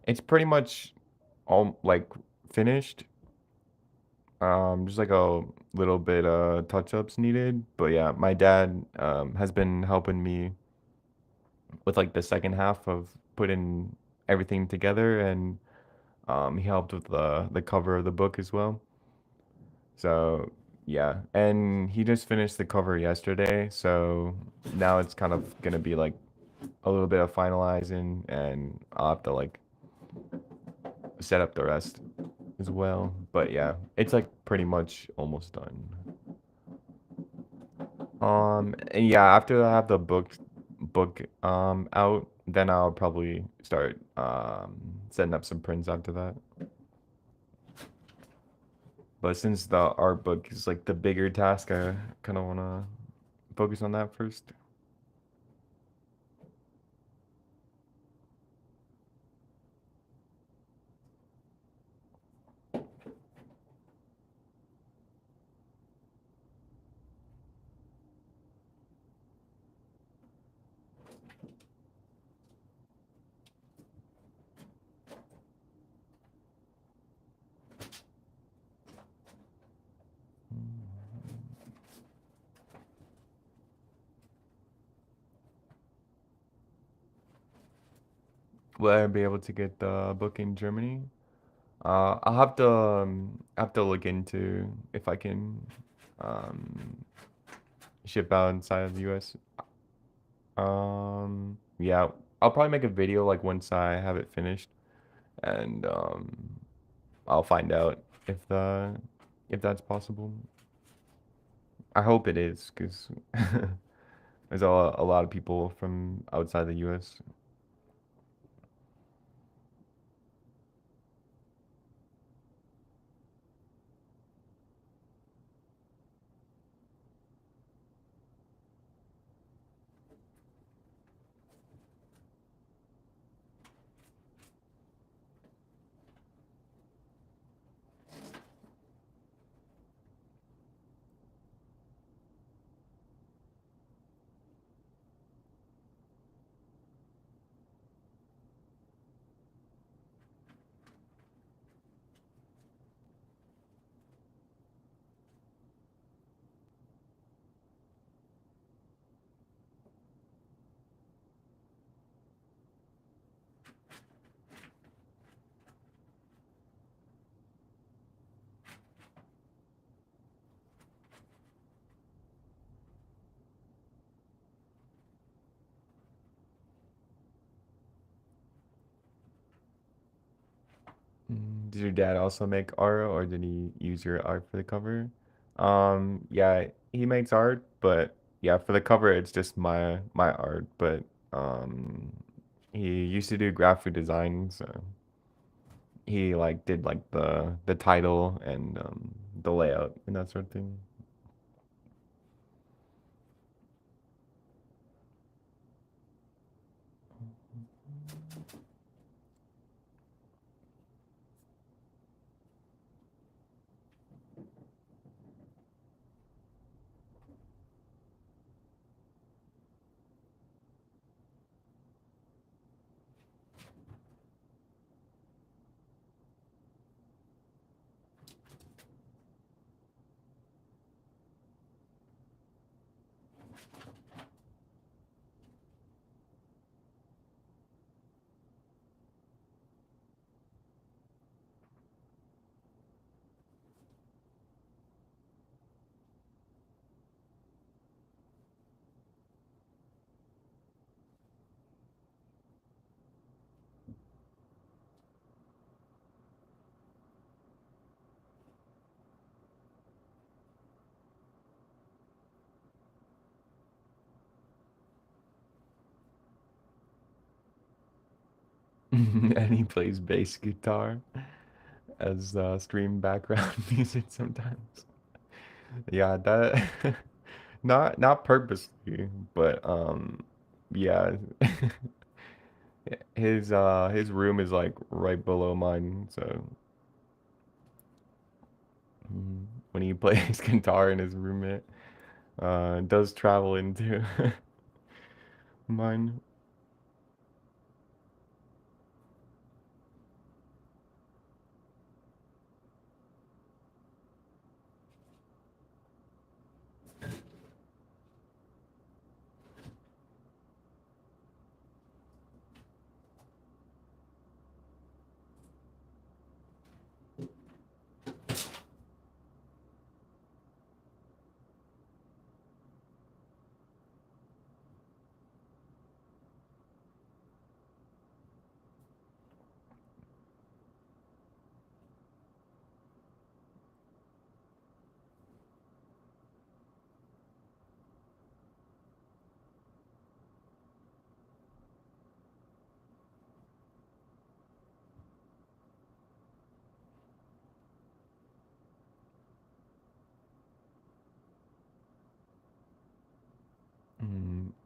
Speaker 1: it's pretty much all like finished. Just like a little bit touch ups needed. But yeah, my dad has been helping me with like the second half of putting everything together, and he helped with the cover of the book as well. So yeah, and he just finished the cover yesterday, so now it's kind of gonna be like a little bit of finalizing, and I'll have to like set up the rest as well. But yeah, it's like pretty much almost done. And yeah, after I have the book out, then I'll probably start setting up some prints after that. But since the art book is like the bigger task, I kind of want to focus on that first. Will I be able to get the book in Germany? I'll have to look into if I can um ship out inside of the US. Yeah, I'll probably make a video like once I have it finished, and I'll find out if that's possible. I hope it is, because there's a lot of people from outside the US. Did your dad also make art, or did he use your art for the cover? Yeah, he makes art, but yeah, for the cover, it's just my art. But he used to do graphic design, so he like did like the title and the layout and that sort of thing. And he plays bass guitar as stream background music sometimes. Yeah, that not purposely, but yeah. his room is like right below mine, so when he plays guitar in his room, it does travel into mine.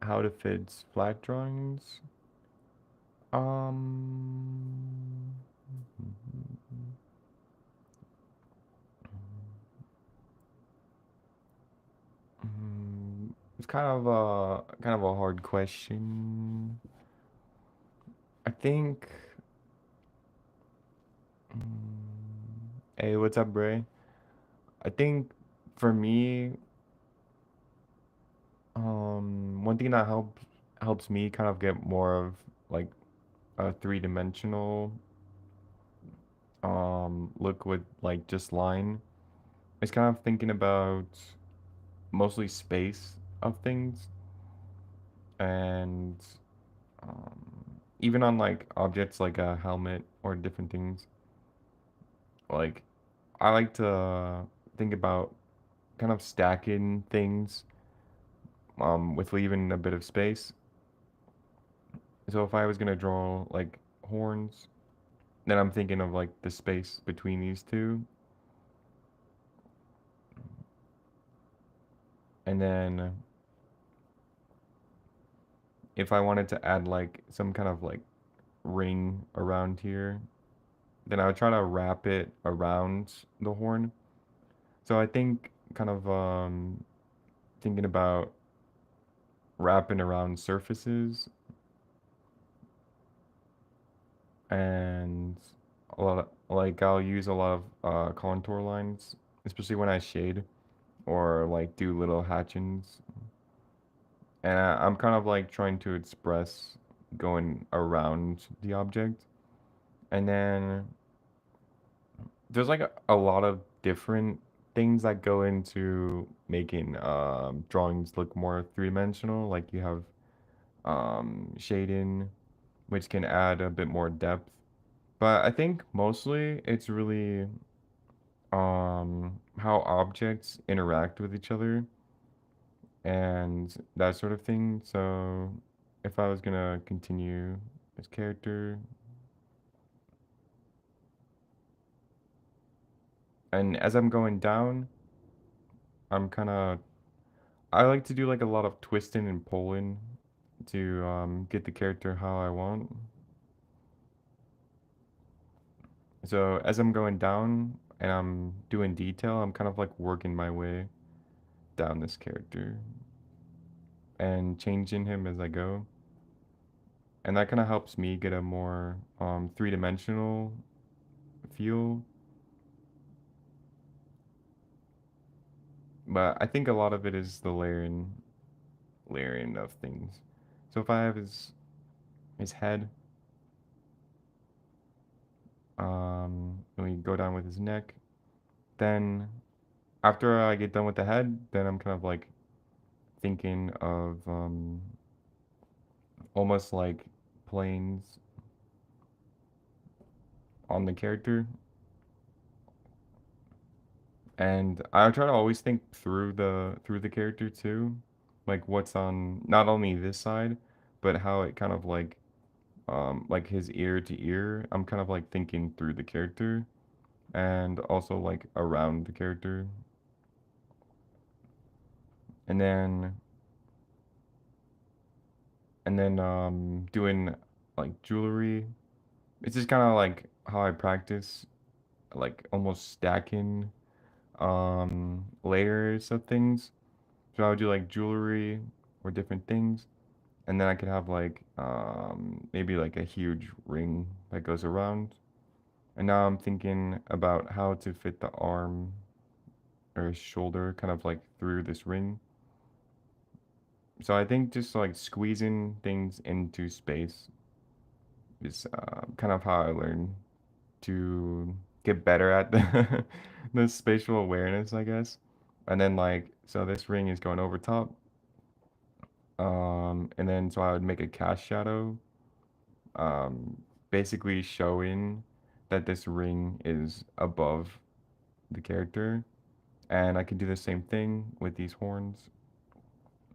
Speaker 1: How to fit flat drawings? Um, it's kind of a hard question. I think. Hey, what's up, Bray? I think for me, one thing that helps me kind of get more of like a three-dimensional look with like just line is kind of thinking about mostly space of things and um, even on like objects like a helmet or different things. Like I like to think about kind of stacking things with leaving a bit of space. So if I was gonna draw like horns, then I'm thinking of like the space between these two. And then if I wanted to add like some kind of like ring around here, then I would try to wrap it around the horn. So I think kind of thinking about wrapping around surfaces and a lot of like I'll use a lot of contour lines, especially when I shade or like do little hatchings. And I'm kind of like trying to express going around the object. And then there's like a lot of different things that go into making drawings look more three-dimensional. Like you have shading, which can add a bit more depth. But I think mostly it's really how objects interact with each other and that sort of thing. So if I was gonna continue this character, and as I'm going down, I'm kind of I like to do like a lot of twisting and pulling to get the character how I want. So as I'm going down and I'm doing detail, I'm kind of like working my way down this character and changing him as I go. And that kind of helps me get a more three-dimensional feel. But I think a lot of it is the layering of things. So if I have his head, and we go down with his neck, then after I get done with the head, then I'm kind of like thinking of almost like planes on the character. And I try to always think through the character too, like what's on not only this side, but how it kind of like his ear to ear. I'm kind of like thinking through the character and also like around the character. And then doing like jewelry. It's just kind of like how I practice, like almost stacking layers of things. So I would do like jewelry or different things, and then I could have like maybe like a huge ring that goes around. And now I'm thinking about how to fit the arm or shoulder kind of like through this ring. So I think just like squeezing things into space is kind of how I learn to get better at the spatial awareness, I guess. And then like so this ring is going over top. And then so I would make a cast shadow, um, basically showing that this ring is above the character. And I can do the same thing with these horns.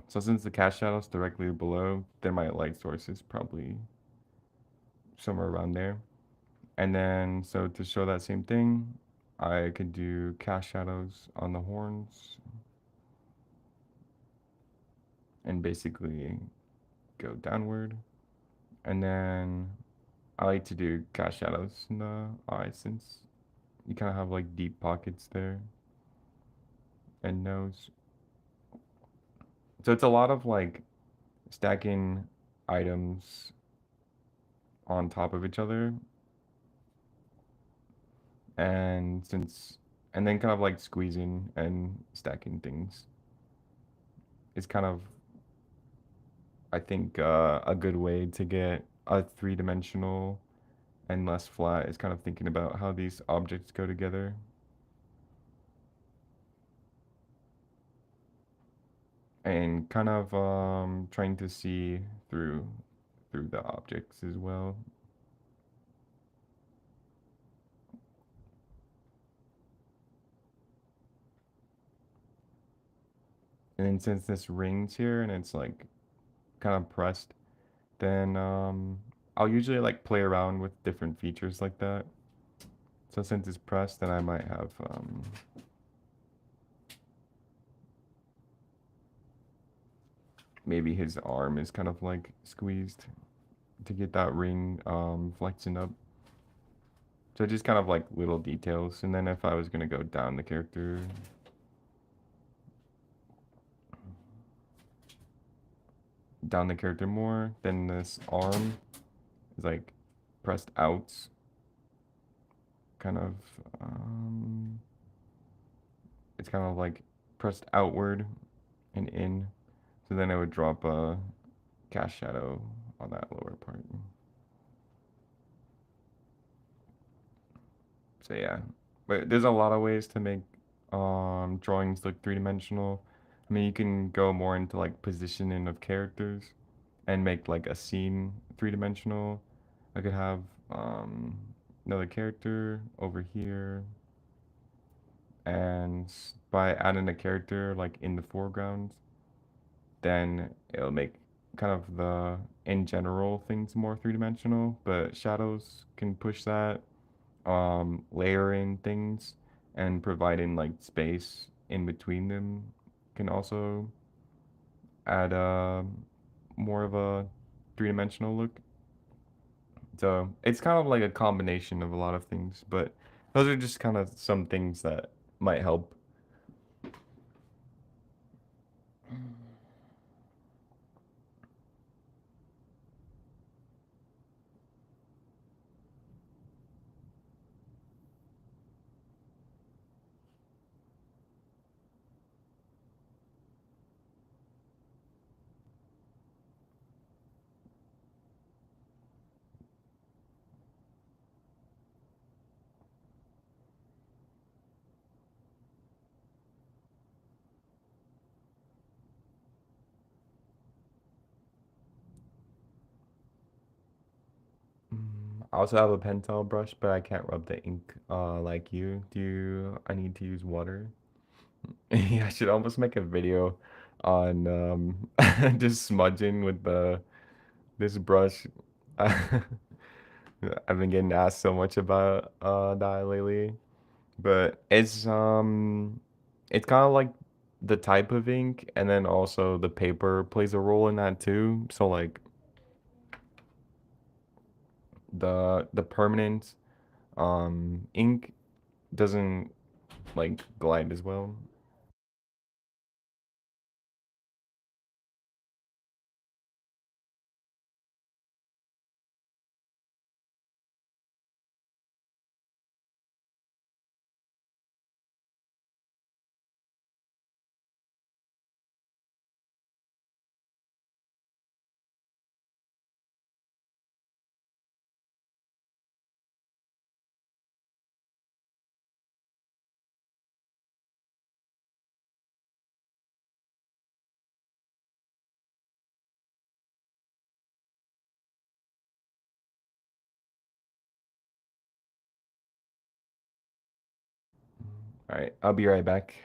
Speaker 1: So since the cast shadow is directly below, then my light source is probably somewhere around there. And then, so to show that same thing, I could do cast shadows on the horns and basically go downward. And then I like to do cast shadows in the eyes since you kind of have like deep pockets there and nose. So it's a lot of like stacking items on top of each other. And since, and then kind of like squeezing and stacking things is kind of, I think, a good way to get a three-dimensional and less flat is kind of thinking about how these objects go together and kind of trying to see through the objects as well. And then since this ring's here and it's like kind of pressed, then I'll usually like play around with different features like that. So since it's pressed, then I might have maybe his arm is kind of like squeezed to get that ring flexing up. So just kind of like little details. And then if I was gonna go down the character more, then this arm is like pressed out, kind of it's kind of like pressed outward and in. So then I would drop a cast shadow on that lower part. So yeah, but there's a lot of ways to make drawings look three-dimensional. I mean, you can go more into like positioning of characters and make like a scene three-dimensional. I could have um, another character over here, and by adding a character like in the foreground, then it'll make kind of the in general things more three-dimensional, but shadows can push that, layering things and providing like space in between them can also add more of a three-dimensional look. So it's kind of like a combination of a lot of things, but those are just kind of some things that might help. I also have a Pentel brush, but I can't rub the ink like you. I need to use water? Yeah, I should almost make a video on just smudging with the this brush. I've been getting asked so much about that lately, but it's kind of like the type of ink and then also the paper plays a role in that too. So like the permanent ink doesn't like glide as well. All right, I'll be right back.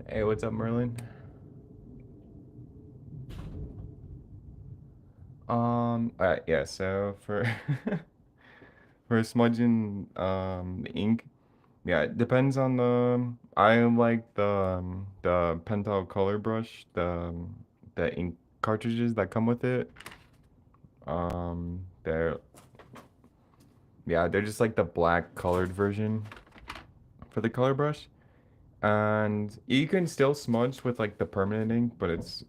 Speaker 1: Hey, what's up, Merlin? All right, yeah. So for for smudging the ink, yeah, it depends on the. I like the Pentel color brush, the ink cartridges that come with it. They're yeah, they're just like the black colored version for the color brush. And you can still smudge with like the permanent ink, but it's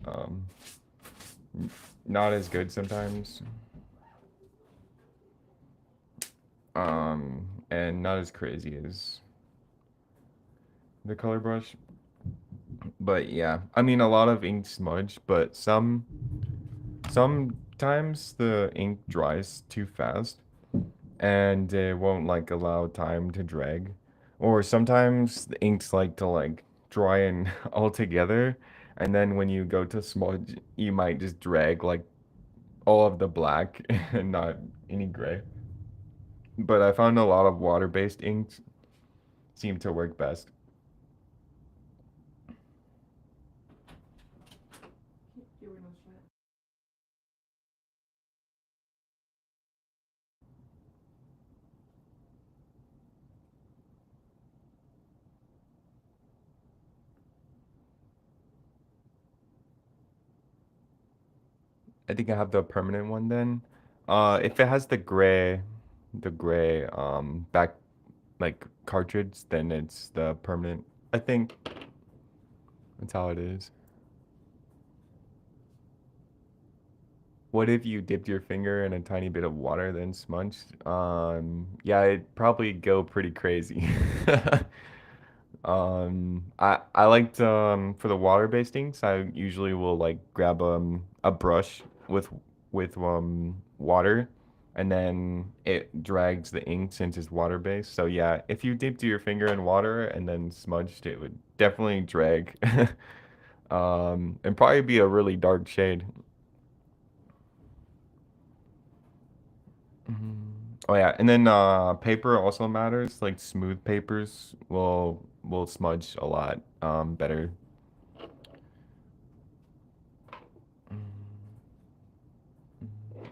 Speaker 1: not as good sometimes. And not as crazy as the color brush. But yeah, I mean a lot of ink smudge, but sometimes the ink dries too fast and it won't like allow time to drag. Or sometimes the inks like to like drying all together, and then when you go to smudge, you might just drag like all of the black and not any gray. But I found a lot of water-based inks seem to work best. I think I have the permanent one then. If it has the gray back like cartridge, then it's the permanent. I think that's how it is. What if you dipped your finger in a tiny bit of water, then smudged? Yeah, it'd probably go pretty crazy. I liked for the water based inks, I usually will like grab a brush with water, and then it drags the ink since it's water based. So yeah, if you dipped your finger in water and then smudged, it would definitely drag. And probably be a really dark shade. Oh yeah, and then paper also matters. Like smooth papers will smudge a lot better.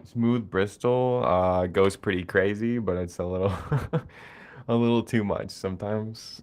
Speaker 1: Smooth Bristol goes pretty crazy, but it's a little a little too much sometimes.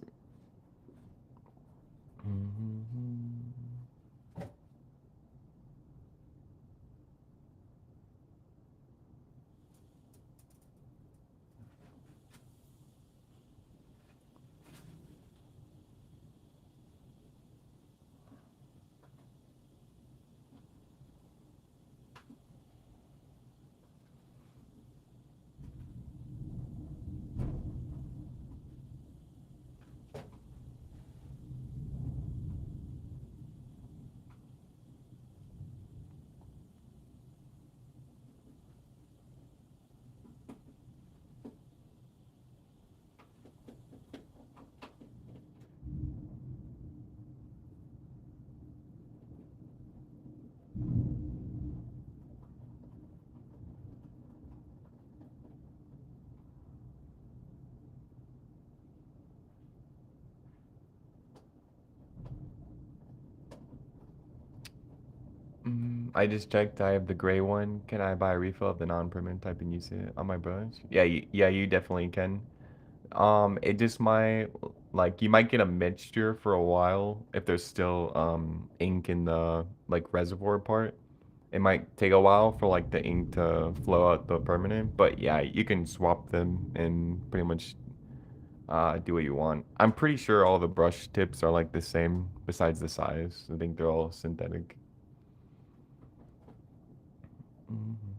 Speaker 1: I just checked. I have the gray one. Can I buy a refill of the non-permanent type and use it on my brush? Yeah, yeah, you definitely can. It just might like you might get a mixture for a while if there's still ink in the like reservoir part. It might take a while for like the ink to flow out the permanent, but yeah, you can swap them and pretty much do what you want. I'm pretty sure all the brush tips are like the same besides the size. I think they're all synthetic. Mhm.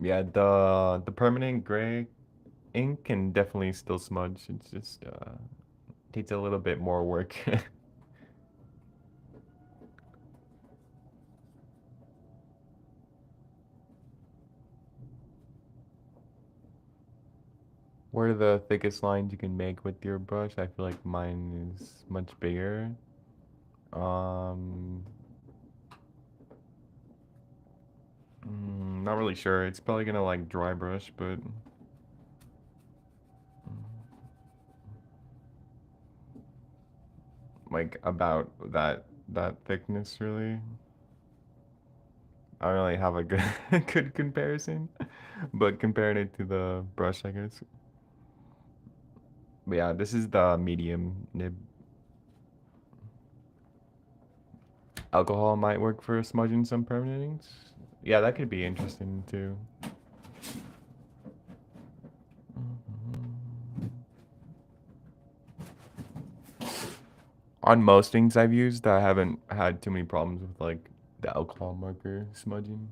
Speaker 1: Yeah, the permanent gray ink can definitely still smudge. It's just takes a little bit more work. What are the thickest lines you can make with your brush? I feel like mine is much bigger. Um, Not really sure. It's probably gonna like dry brush, but like about that thickness really. I don't really have a good good comparison. But comparing it to the brush, I guess. But yeah, this is the medium nib. Alcohol might work for smudging some permanent inks. Yeah, that could be interesting too. On most inks I've used, I haven't had too many problems with like the alcohol marker smudging.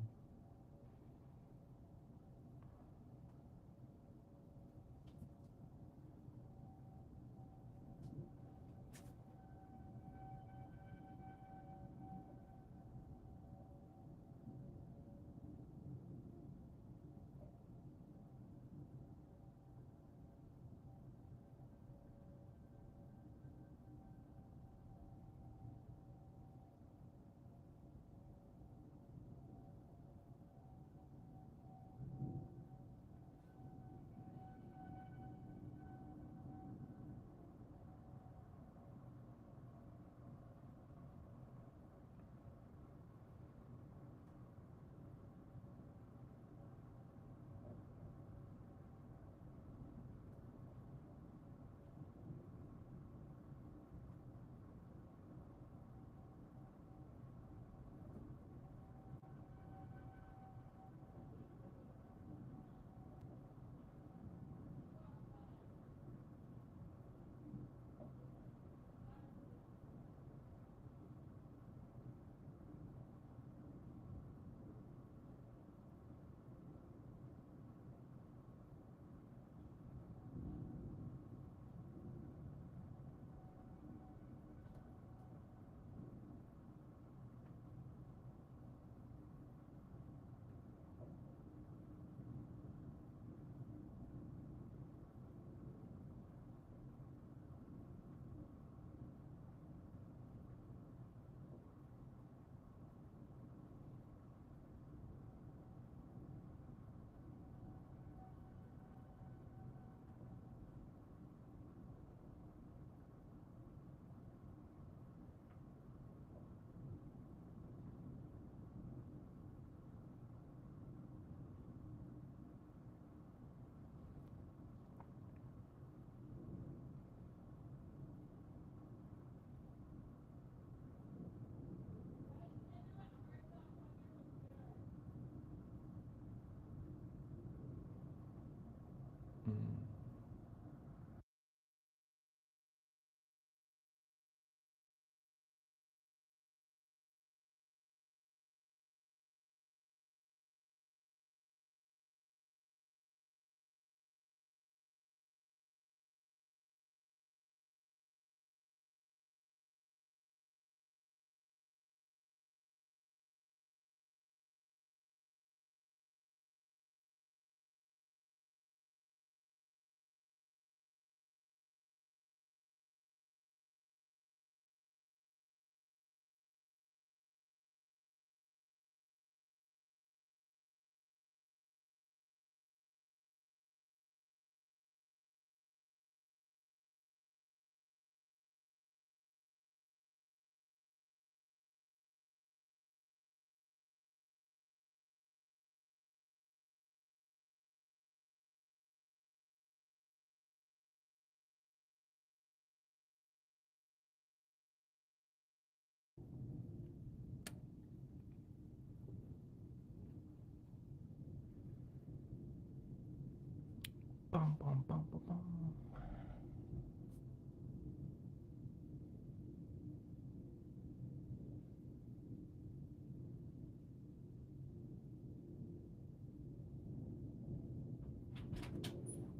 Speaker 1: Bum, bum, bum, bum, bum.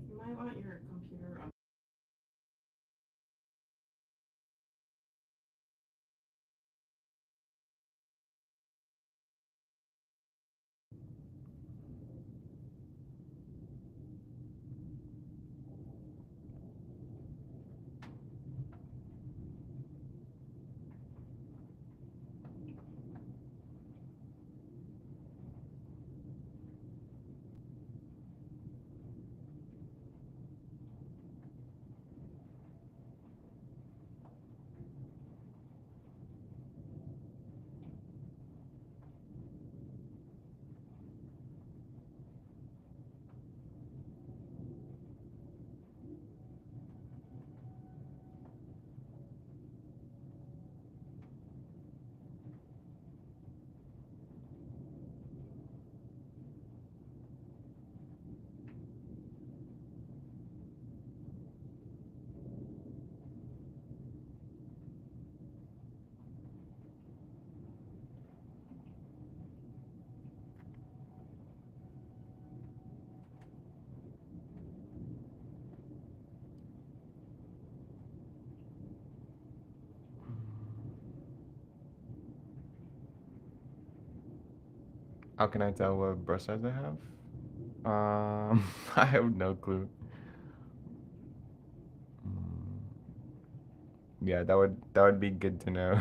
Speaker 2: You might want your computer on.
Speaker 1: How can I tell what brush size I have? I have no clue. Mm, yeah, that would be good to know.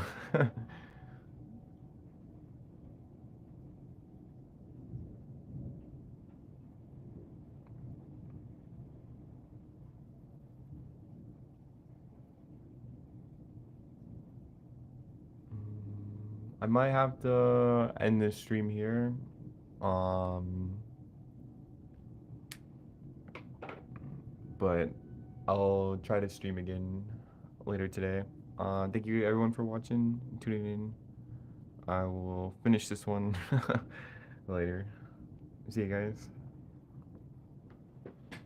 Speaker 1: I might have to end this stream here. Um, but I'll try to stream again later today. Thank you everyone for watching, tuning in. I will finish this one later. See you guys.